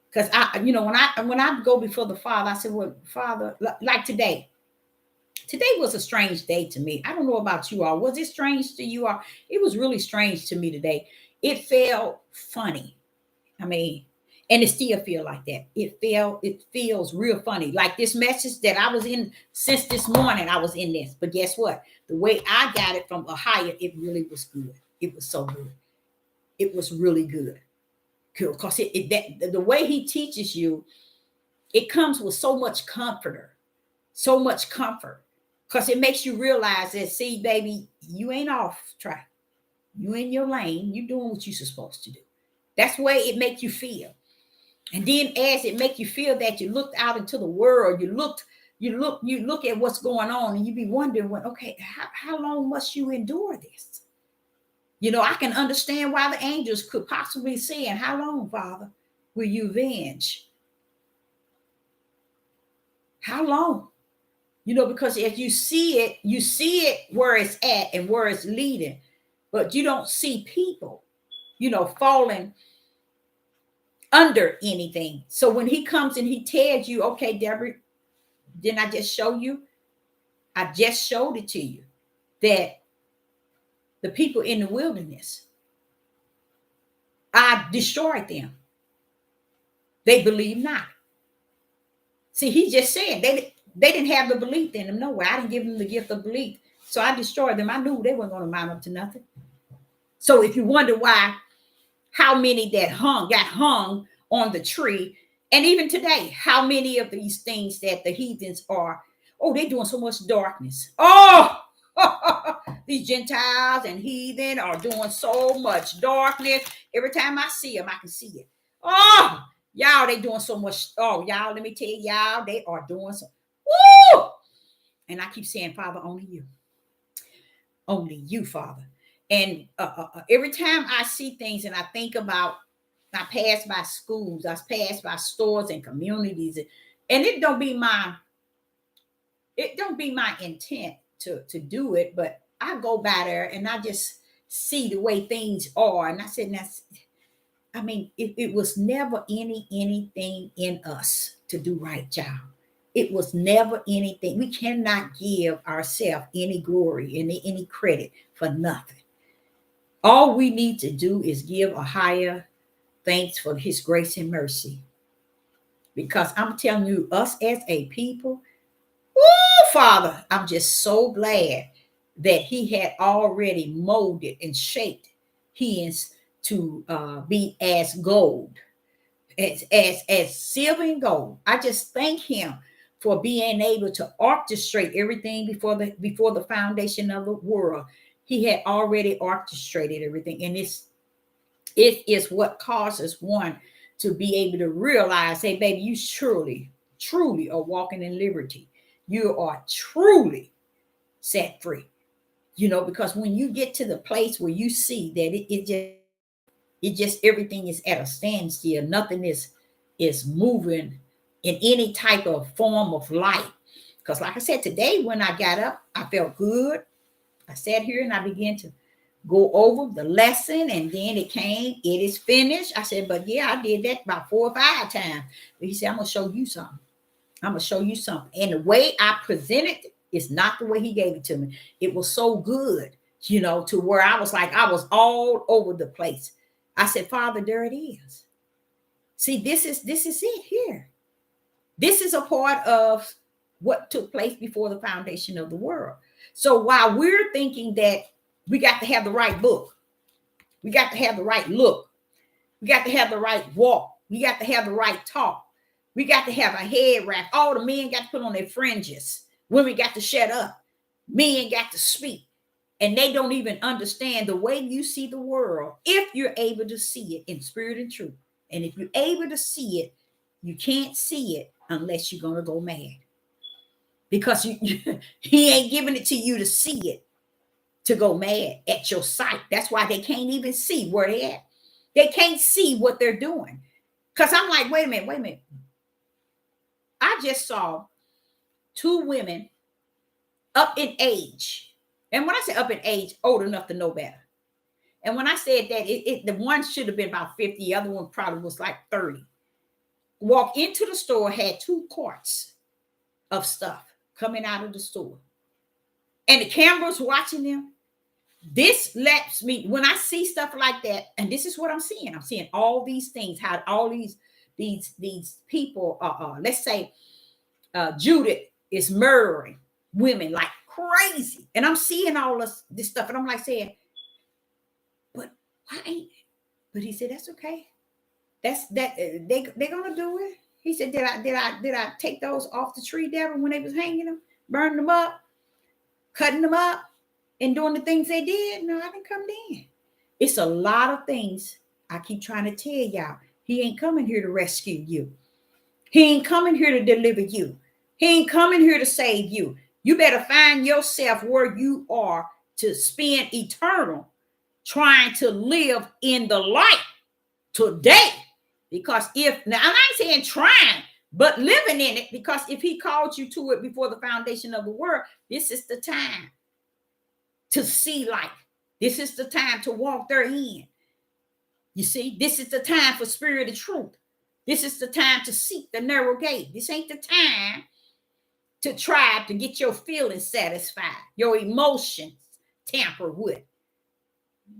Because when I go before the Father, I said, well, Father, like today. Today was a strange day to me. I don't know about you all. Was it strange to you all? It was really strange to me today. It felt funny. I mean, and it still feel like that. It feels real funny. Like this message that I was in since this morning, I was in this. But guess what? The way I got it from AHAYAH, it really was good. It was so good. It was really good. Because the way he teaches you, it comes with so much comfort. Because it makes you realize that, see, baby, you ain't off track. You in your lane. You doing what you're supposed to do. That's the way it makes you feel. And then as it make you feel that, you look out into the world, you look at what's going on, and you be wondering, okay, how long must you endure this? I can understand why the angels could possibly say, and how long, Father, will you avenge? How long? Because if you see it where it's at and where it's leading, but you don't see people, falling under anything. So when he comes and he tells you, okay, Deborah, didn't I just show you? I just showed it to you that the people in the wilderness, I destroyed them. They believe not. See, he just said they didn't have the belief in them. No way. I didn't give them the gift of belief. So I destroyed them. I knew they weren't going to mount up to nothing. So if you wonder how many that got hung on the tree, And even today, how many of these things that the heathens are, oh, they're doing so much darkness. Oh, these Gentiles and heathen are doing so much darkness. Every time I see them, I can see it. Oh, y'all, they doing so much. Oh, y'all, let me tell y'all, they are doing so. Woo! And I keep saying, Father, only you, Father. And every time I see things and I think about, I pass by schools, I pass by stores and communities, and it don't be my intent to do it, but I go by there and I just see the way things are, and I said, I mean, it was never anything in us to do right, child. It was never anything. We cannot give ourselves any glory, any credit for nothing. All we need to do is give a higher thanks for his grace and mercy. Because I'm telling you, us as a people, oh, Father, I'm just so glad that he had already molded and shaped his to be as gold, as silver and gold. I just thank him for being able to orchestrate everything before the foundation of the world. He had already orchestrated everything, and it is what causes one to be able to realize, hey, baby, you truly are walking in liberty. You are truly set free. Because when you get to the place where you see that it just everything is at a standstill, nothing is moving in any type of form of light. Because like I said, today when I got up, I felt good. I sat here and I began to go over the lesson, and then it is finished. I said, but yeah, I did that about 4 or 5 times. But he said, I'm gonna show you something. I'm gonna show you something. And the way I presented it is not the way he gave it to me. It was so good, to where I was like, I was all over the place. I said, Father, there it is. See, this is it here. This is a part of what took place before the foundation of the world. So while we're thinking that we got to have the right book, we got to have the right look, we got to have the right walk, we got to have the right talk, we got to have a head wrap. All the men got to put on their fringes, women got to shut up, men got to speak. And they don't even understand the way you see the world if you're able to see it in spirit and truth. And if you're able to see it, you can't see it unless you're going to go mad. Because he ain't giving it to you to see it, to go mad at your sight. That's why they can't even see where they're at. They can't see what they're doing. Because I'm like, wait a minute. I just saw 2 women up in age. And when I say up in age, old enough to know better. And when I said that, the one should have been about 50, the other one probably was like 30. Walk into the store, had 2 carts of stuff coming out of the store. And the camera's watching them. This lets me, when I see stuff like that, and this is what I'm seeing. I'm seeing all these things, how all these people, let's say Judith is murdering women like crazy. And I'm seeing all this stuff, and I'm like saying, but why ain't? But he said, that's okay. They're gonna do it. He said, did I take those off the tree, Deborah, when they was hanging them, burning them up, cutting them up, and doing the things they did? No, I didn't come in. It's a lot of things I keep trying to tell y'all. He ain't coming here to rescue you. He ain't coming here to deliver you. He ain't coming here to save you. You better find yourself where you are to spend eternal trying to live in the light today. Because now I'm not saying trying, but living in it, because if he called you to it before the foundation of the world, this is the time to see light. This is the time to walk therein. You see, this is the time for spirit of truth. This is the time to seek the narrow gate. This ain't the time to try to get your feelings satisfied, your emotions tampered with,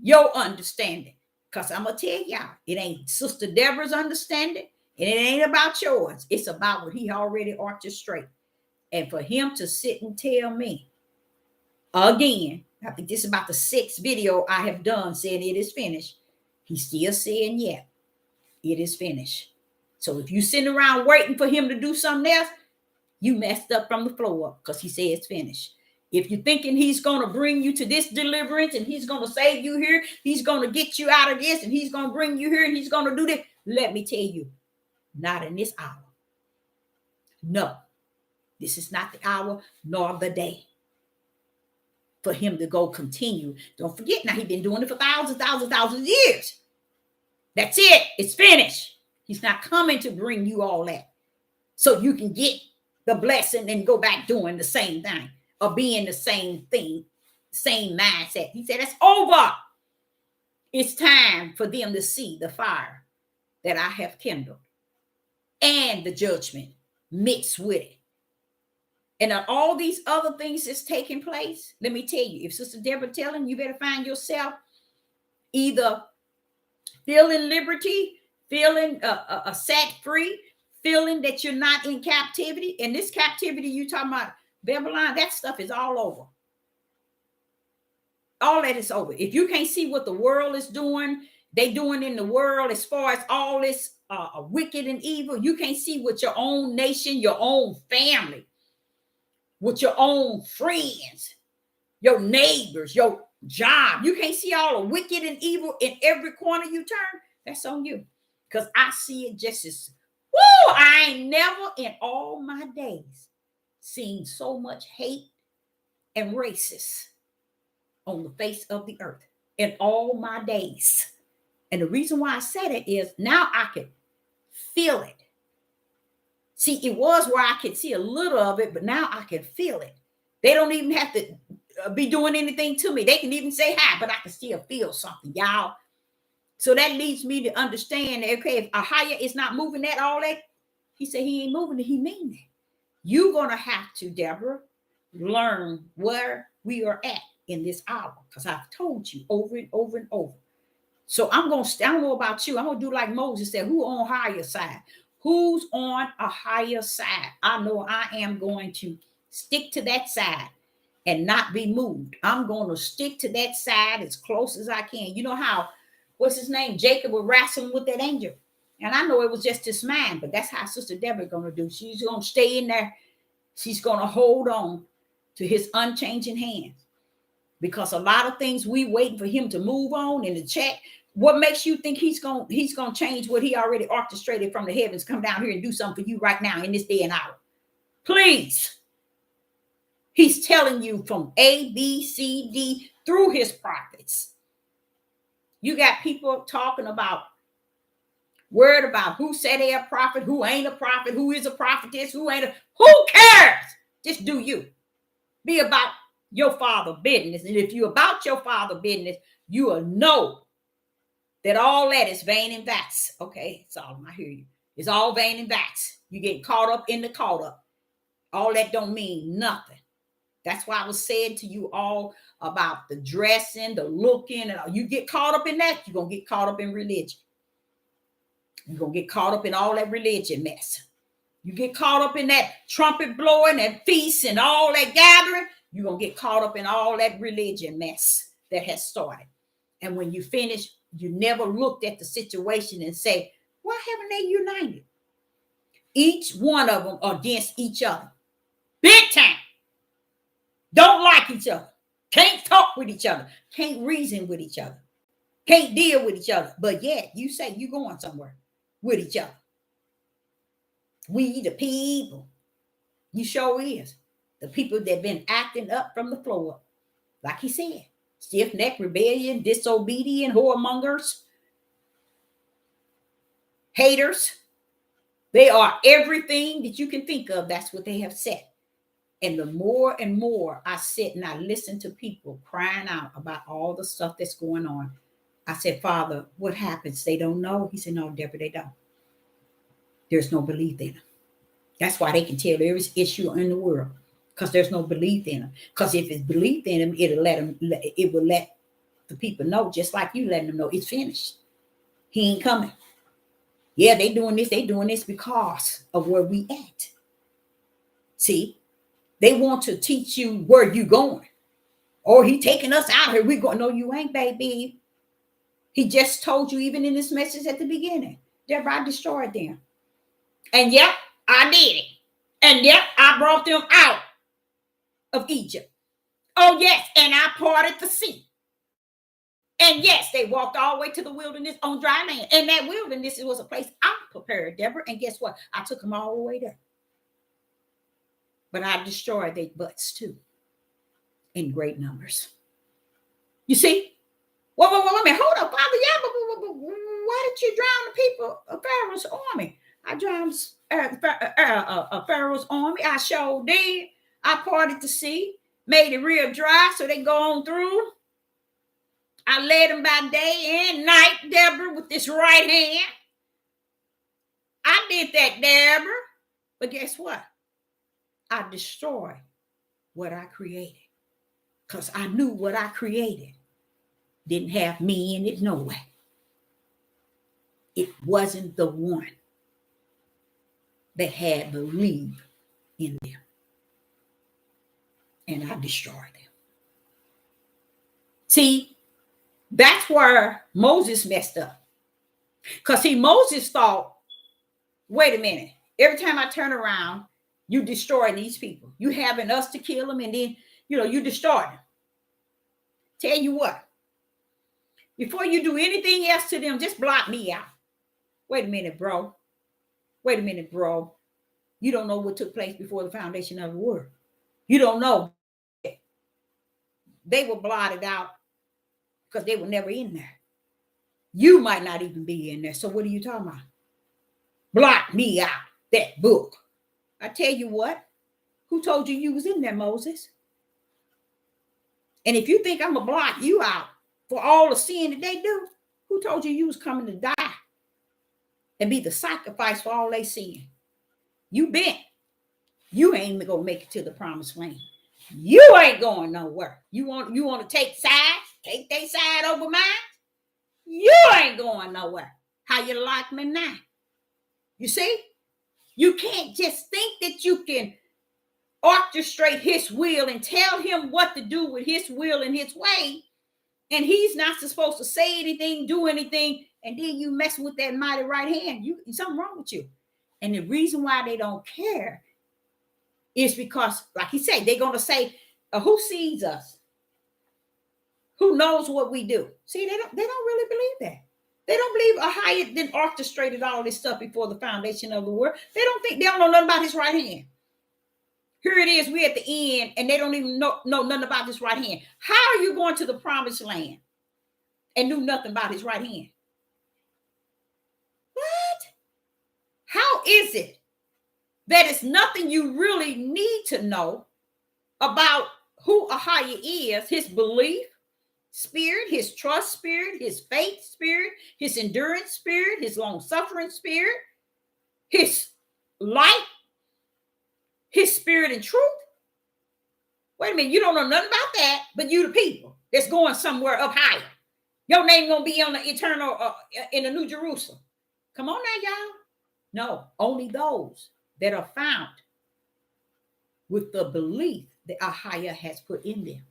your understanding. Because I'm going to tell y'all, it ain't Sister Deborah's understanding, and it ain't about yours. It's about what he already orchestrated. And for him to sit and tell me again, I think this is about the 6th video I have done saying it is finished. He's still saying, yeah, it is finished. So if you sitting around waiting for him to do something else, you messed up from the floor up, because he said it's finished. If you're thinking he's going to bring you to this deliverance and he's going to save you here, he's going to get you out of this and he's going to bring you here and he's going to do this, let me tell you, not in this hour. No, this is not the hour nor the day for him to go continue. Don't forget, now he's been doing it for thousands of years. That's it. It's finished. He's not coming to bring you all that so you can get the blessing and go back doing the same thing or being the same thing, same mindset. He said, it's over. It's time for them to see the fire that I have kindled and the judgment mixed with it. And all these other things that's taking place, let me tell you, if Sister Deborah telling you, better find yourself either feeling liberty, feeling set free, feeling that you're not in captivity. And this captivity you talking about, Babylon, that stuff is all over. All that is over. If you can't see what the world is doing, they doing in the world as far as all this wicked and evil, you can't see what your own nation, your own family, with your own friends, your neighbors, your job. You can't see all the wicked and evil in every corner you turn. That's on you. Because I see it just as, woo, I ain't never in all my days seen so much hate and racist on the face of the earth in all my days. And the reason why I said it is now I can feel it. See, it was where I could see a little of it, but now I can feel it. They don't even have to be doing anything to me. They can even say hi, but I can still feel something, y'all. So that leads me to understand that, okay, if AHAYAH is not moving that, all that, he said he ain't moving it, he mean it. You're going to have to, Deborah, learn where we are at in this hour, because I've told you over and over and over. So I don't know about you. I'm going to do like Moses said, who on AHAYAH side? Who's on AHAYAH side? I know I am going to stick to that side and not be moved. I'm going to stick to that side as close as I can. You know how, what's his name? Jacob was wrestling with that angel. And I know it was just his mind, but that's how Sister Deborah is going to do. She's going to stay in there. She's going to hold on to his unchanging hands. Because a lot of things we waiting for him to move on and to check. What makes you think he's going to change what he already orchestrated from the heavens, come down here and do something for you right now in this day and hour? Please. He's telling you from A, B, C, D through his prophets. You got people talking about, worried about who said they're a prophet, who ain't a prophet, who is a prophetess, who ain't a, who cares? Just do you. Be about your father business. And if you're about your father business, you will know that all that is vain and vats. Okay, Solomon, I hear you. It's all vain and vats. You get caught up in the caught up. All that don't mean nothing. That's why I was saying to you all about the dressing, the looking, and all. You get caught up in that, you're going to get caught up in religion. You're going to get caught up in all that religion mess. You get caught up in that trumpet blowing and feasts and all that gathering, you're going to get caught up in all that religion mess that has started. And when you finish, you never looked at the situation and say, why haven't they united? Each one of them against each other. Big time. Don't like each other. Can't talk with each other. Can't reason with each other. Can't deal with each other. But yet, you say you're going somewhere with each other. We the people. You sure is. The people that been acting up from the floor. Like he said. Stiff-necked, rebellion, disobedient, whoremongers, haters. They are everything that you can think of. That's what they have said. And the more and more I sit and I listen to people crying out about all the stuff that's going on, I said, Father, what happens? They don't know. He said, no, Deborah, they don't. There's no belief in them. That's why they can tell every issue in the world, because there's no belief in them. Because if it's belief in them, it will let the people know, just like you letting them know it's finished. He ain't coming. Yeah, they doing this because of where we at. See, they want to teach you where you going. Or he taking us out here. We going, no, you ain't, baby. He just told you even in this message at the beginning, Deborah, I destroyed them. And yep, I did it. And yep, I brought them out of Egypt. Oh, yes, and I parted the sea. And yes, they walked all the way to the wilderness on dry land. And that wilderness was a place I prepared, Deborah. And guess what? I took them all the way there. But I destroyed their butts too, in great numbers. You see? Wait a minute. Hold up, Father. Yeah, but why did you drown the people of Pharaoh's army? I drowned Pharaoh's army. I sure did. I parted the sea, made it real dry so they go on through. I led them by day and night, Deborah, with this right hand. I did that, Deborah. But guess what? I destroyed what I created. Because I knew what I created didn't have me in it no way. It wasn't the one that had believed in them. And I destroyed them. See, that's where Moses messed up. Because see, Moses thought, wait a minute, every time I turn around, you destroy these people. You having us to kill them, and then, you destroy them. Tell you what, before you do anything else to them, just block me out. Wait a minute, bro. You don't know what took place before the foundation of the world. You don't know. They were blotted out because they were never in there. You might not even be in there. So what are you talking about? Block me out, that book. I tell you what, who told you was in there, Moses? And if you think I'm going to block you out for all the sin that they do, who told you was coming to die and be the sacrifice for all they sin? You bent. You ain't going to make it to the promised land. You ain't going nowhere. You want to take sides? Take their side over mine? You ain't going nowhere. How you like me now? You see? You can't just think that you can orchestrate his will and tell him what to do with his will and his way, and he's not supposed to say anything, do anything, and then you mess with that mighty right hand. Something wrong with you. And the reason why they don't care is because, like he said, they're going to say, who sees us? Who knows what we do? See, they don't really believe that. They don't believe AHAYAH then orchestrated all this stuff before the foundation of the world. They don't know nothing about his right hand. Here it is, we're at the end, and they don't even know nothing about his right hand. How are you going to the promised land and knew nothing about his right hand? What? How is it that it's nothing you really need to know about who AHAYAH is, his belief spirit, his trust spirit, his faith spirit, his endurance spirit, his long-suffering spirit, his light, his spirit and truth? Wait a minute, you don't know nothing about that, but you the people that's going somewhere up higher. Your name gonna be on the eternal, in the New Jerusalem. Come on now, y'all. No, only those that are found with the belief that AHAYAH has put in them.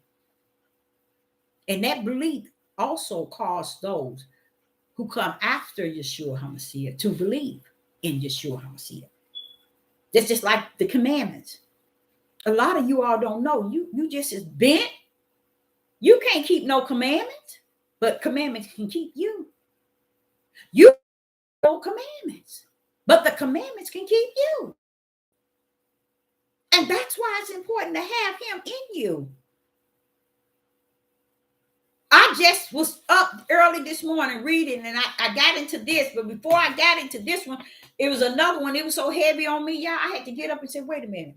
And that belief also caused those who come after Yeshua HaMashiach to believe in Yeshua HaMashiach. That's just like the commandments. A lot of you all don't know. You just as bent. You can't keep no commandments, but commandments can keep you. You no commandments, but the commandments can keep you. And that's why it's important to have him in you. I just was up early this morning reading, and I got into this, but before I got into this one, it was another one. It was so heavy on me, y'all. I had to get up and say, wait a minute.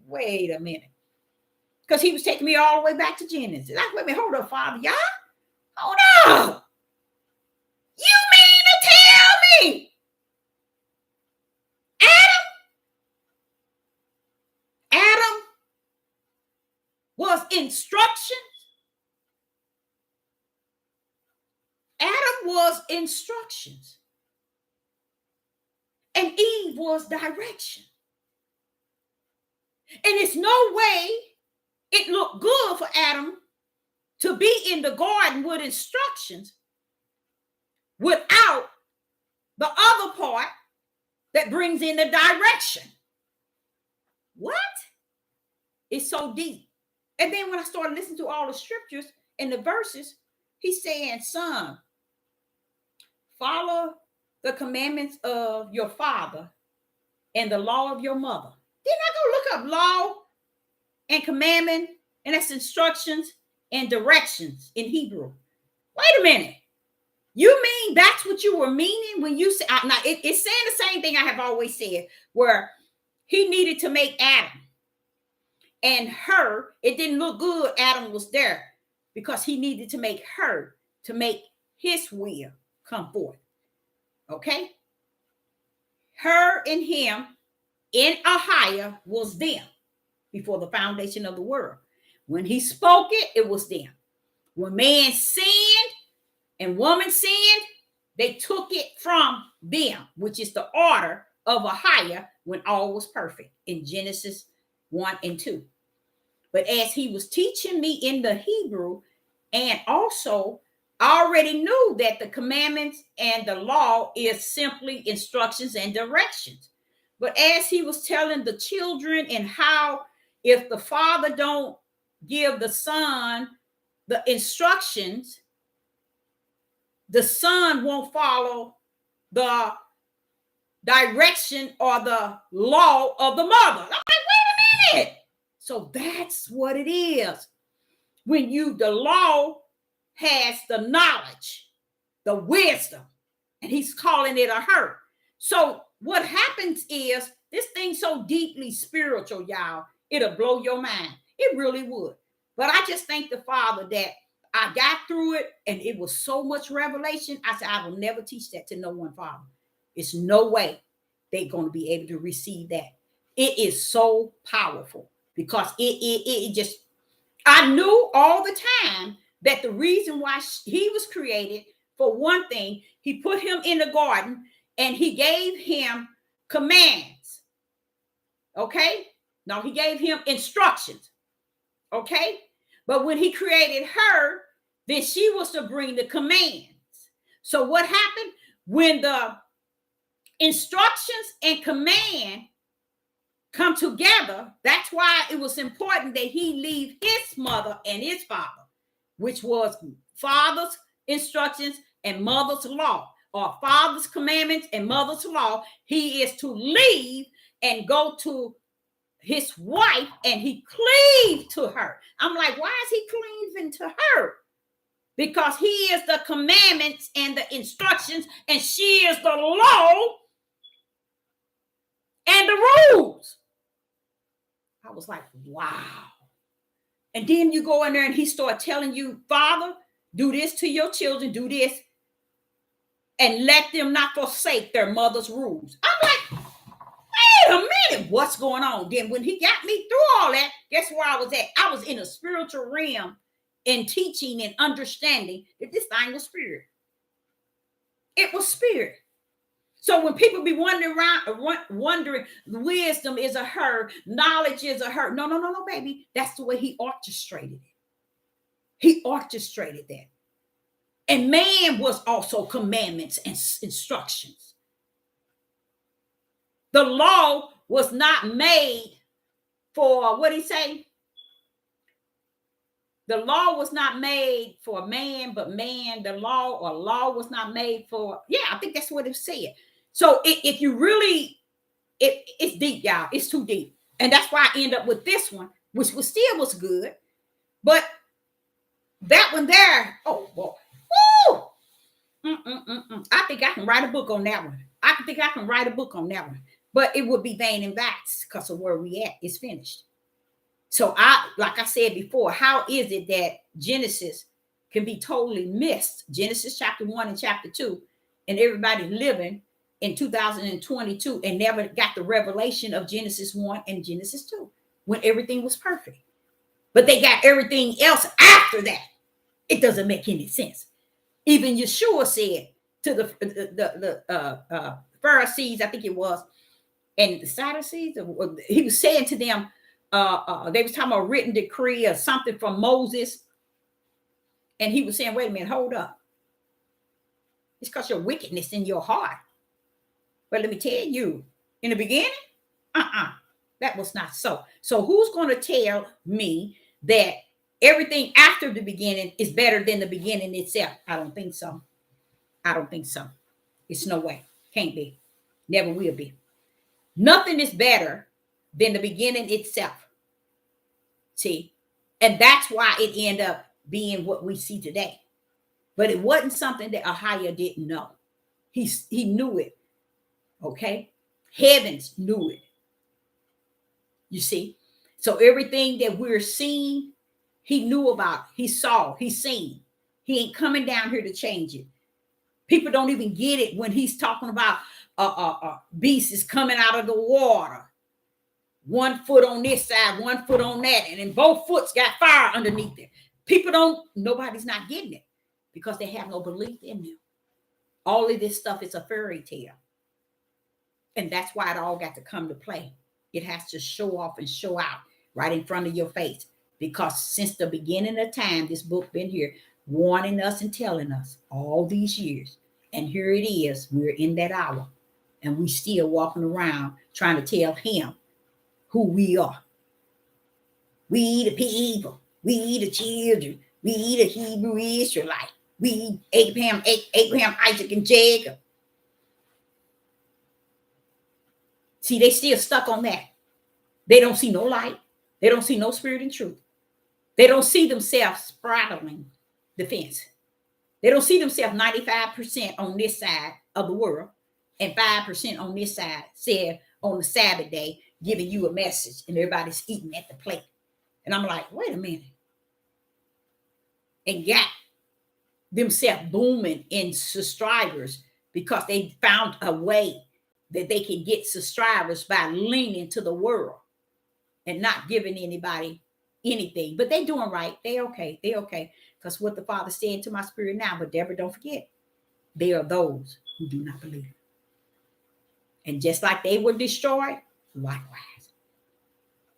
Because he was taking me all the way back to Genesis. Like, wait a minute, hold up, Father, y'all. Hold up. You mean to tell me Adam was instructions? Adam was instructions. And Eve was direction. And it's no way it looked good for Adam to be in the garden with instructions without the other part that brings in the direction. What? It's so deep. And then when I started listening to all the scriptures and the verses, he's saying, son, follow the commandments of your father and the law of your mother. Didn't I go look up law and commandment, and that's instructions and directions in Hebrew? Wait a minute. You mean that's what you were meaning when you said, now it's saying the same thing I have always said, where he needed to make Adam and her. It didn't look good Adam was there because he needed to make her to make his will come forth. Okay? Her and him in AHAYAH was them before the foundation of the world. When he spoke it, it was them. When man sinned and woman sinned, they took it from them, which is the order of AHAYAH when all was perfect in Genesis 1 and 2. But as he was teaching me in the Hebrew, and also I already knew that the commandments and the law is simply instructions and directions. But as he was telling the children and how if the father don't give the son the instructions, the son won't follow the direction or the law of the mother. I'm like, wait a minute. So that's what it is. When the law has the knowledge, the wisdom, and he's calling it a her. So what happens is this thing so deeply spiritual, y'all, it'll blow your mind. It really would. But I just thank the Father that I got through it, and it was so much revelation. I said, I will never teach that to no one, Father. It's no way they're going to be able to receive that. It is so powerful because it just, I knew all the time that the reason why he was created, for one thing, he put him in the garden and he gave him commands. Okay? No, he gave him instructions. Okay? But when he created her, then she was to bring the commands. So what happened? When the instructions and command come together, that's why it was important that he leave his mother and his father, which was father's instructions and mother's law, or father's commandments and mother's law. He is to leave and go to his wife, and he cleaved to her. I'm like, why is he cleaving to her? Because he is the commandments and the instructions, and she is the law and the rules. I was like, wow. And then you go in there and he started telling you, Father, do this to your children, do this, and let them not forsake their mother's rules. I'm like, wait a minute, what's going on? Then when he got me through all that, guess where I was at? I was in a spiritual realm in teaching and understanding that this thing was spirit. It was spirit. So when people be wondering wisdom is a her, knowledge is a her. No, baby. That's the way he orchestrated it. He orchestrated that. And man was also commandments and instructions. The law was not made for, what did he say? The law was not made for man, but man, the law or law was not made for, yeah, I think that's what it said. So if you really, it's deep, y'all. It's too deep. And that's why I end up with this one, which was good. But that one there, oh, boy. Woo! I think I can write a book on that one. But it would be vain and vast because of where we at. It's finished. So like I said before, how is it that Genesis can be totally missed? Genesis chapter 1 and chapter 2, and everybody living in 2022 and never got the revelation of Genesis 1 and Genesis 2 when everything was perfect. But they got everything else after that. It doesn't make any sense. Even Yeshua said to the Pharisees, I think it was, and the Sadducees, he was saying to them, they was talking about a written decree or something from Moses. And he was saying, wait a minute, hold up. It's because your wickedness in your heart. But let me tell you, in the beginning, that was not so. So who's going to tell me that everything after the beginning is better than the beginning itself? I don't think so. I don't think so. It's no way. Can't be. Never will be. Nothing is better than the beginning itself. See? And that's why it ended up being what we see today. But it wasn't something that AHAYAH didn't know. He knew it. Okay? Heavens knew it. You see? So everything that we're seeing, he knew about, he saw, he seen. He ain't coming down here to change it. People don't even get it when he's talking about beasts is coming out of the water. 1 foot on this side, 1 foot on that, and then both foots got fire underneath it. Nobody's not getting it because they have no belief in them. All of this stuff is a fairy tale. And that's why it all got to come to play. It has to show off and show out right in front of your face. Because since the beginning of time, this book been here warning us and telling us all these years. And here it is. We're in that hour. And we still walking around trying to tell him who we are. We the people. We the children. We the Hebrew Israelite. We Abraham, Isaac, and Jacob. See, they still stuck on that. They don't see no light. They don't see no spirit and truth. They don't see themselves straddling the fence. They don't see themselves 95% on this side of the world and 5% on this side, said on the Sabbath day, giving you a message and everybody's eating at the plate. And I'm like, wait a minute. And got themselves booming in subscribers because they found a way that they can get subscribers by leaning to the world and not giving anybody anything. But they doing right. They okay. They okay. Because what the Father said to my spirit now, but Deborah, don't forget, they are those who do not believe. And just like they were destroyed, likewise.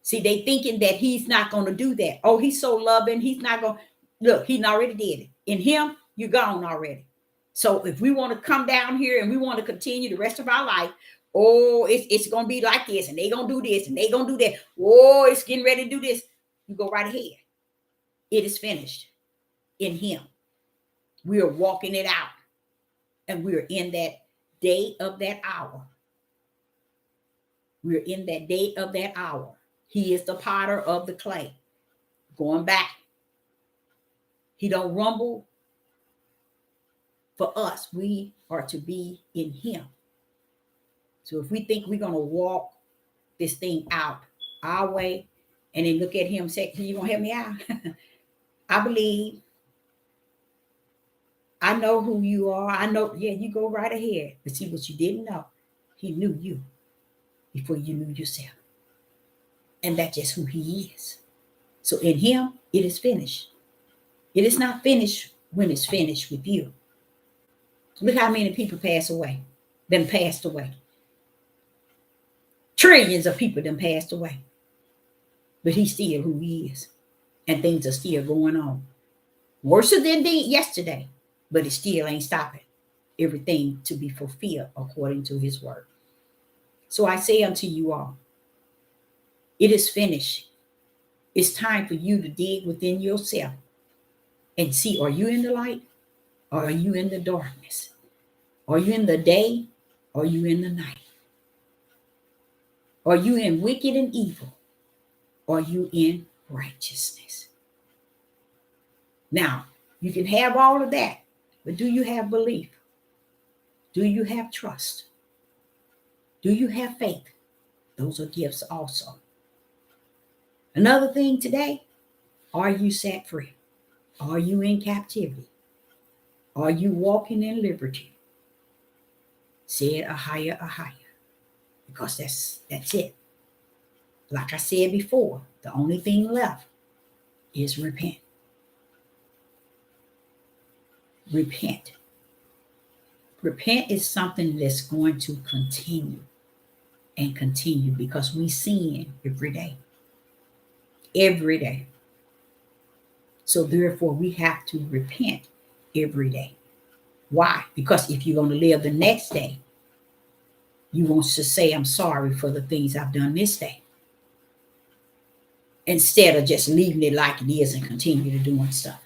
See, they thinking that he's not going to do that. Oh, he's so loving. He's not going to. Look, he already did it. In him, you're gone already. So if we want to come down here and we want to continue the rest of our life, oh, it's going to be like this, and they're going to do this, and they're going to do that. Oh, it's getting ready to do this. You go right ahead. It is finished in him. We are walking it out, and we're in that day of that hour. We're in that day of that hour. He is the potter of the clay. Going back. He don't rumble for us. We are to be in him. So if we think we're going to walk this thing out our way and then look at him and say, you going to help me out? I believe. I know who you are. I know. Yeah, you go right ahead. But see what you didn't know. He knew you before you knew yourself. And that's just who he is. So in him, it is finished. It is not finished when it's finished with you. Look how many people pass away, then passed away. Trillions of people then passed away. But he's still who he is. And things are still going on. Worse than yesterday. But it still ain't stopping everything to be fulfilled according to his word. So I say unto you all, it is finished. It's time for you to dig within yourself and see, are you in the light or are you in the darkness? Are you in the day or are you in the night? Are you in wicked and evil? Or are you in righteousness? Now, you can have all of that, but do you have belief? Do you have trust? Do you have faith? Those are gifts also. Another thing today, are you set free? Are you in captivity? Are you walking in liberty? Said AHAYAH, AHAYAH. Because that's it. Like I said before, the only thing left is repent. Repent. Repent is something that's going to continue and continue because we sin every day. Every day. So therefore, we have to repent every day. Why? Because if you're going to live the next day, You want to say, I'm sorry for the things I've done this day, instead of just leaving it like it is and continue to doing stuff.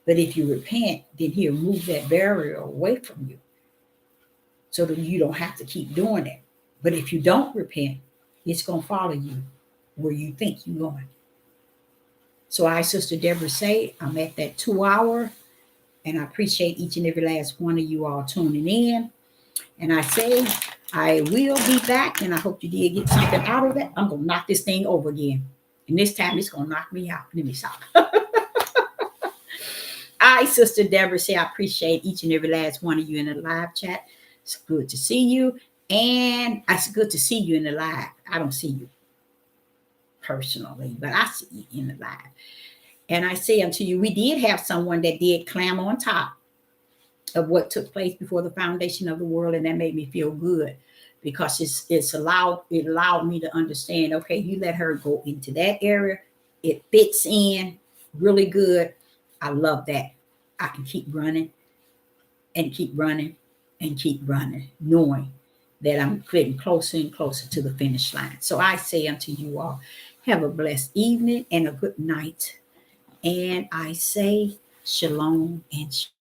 But if you repent, then he'll move that barrier away from you so that you don't have to keep doing it. But if you don't repent, it's going to follow you where you think you're going. So I, Sister Deborah, say I'm at that 2 hour, and I appreciate each and every last one of you all tuning in. And I say I will be back, and I hope you did get something out of that. I'm going to knock this thing over again. And this time it's going to knock me out. Let me stop. I, Sister Deborah, say I appreciate each and every last one of you in the live chat. It's good to see you. And it's good to see you in the live. I don't see you personally, but I see you in the live. And I say unto you, we did have someone that did climb on top of what took place before the foundation of the world, and that made me feel good, because it allowed me to understand, okay, you let her go into that area. It fits in really good. I love that. I can keep running and keep running and keep running, knowing that I'm getting closer and closer to the finish line. So I say unto you all, have a blessed evening and a good night. And I say shalom and shalom.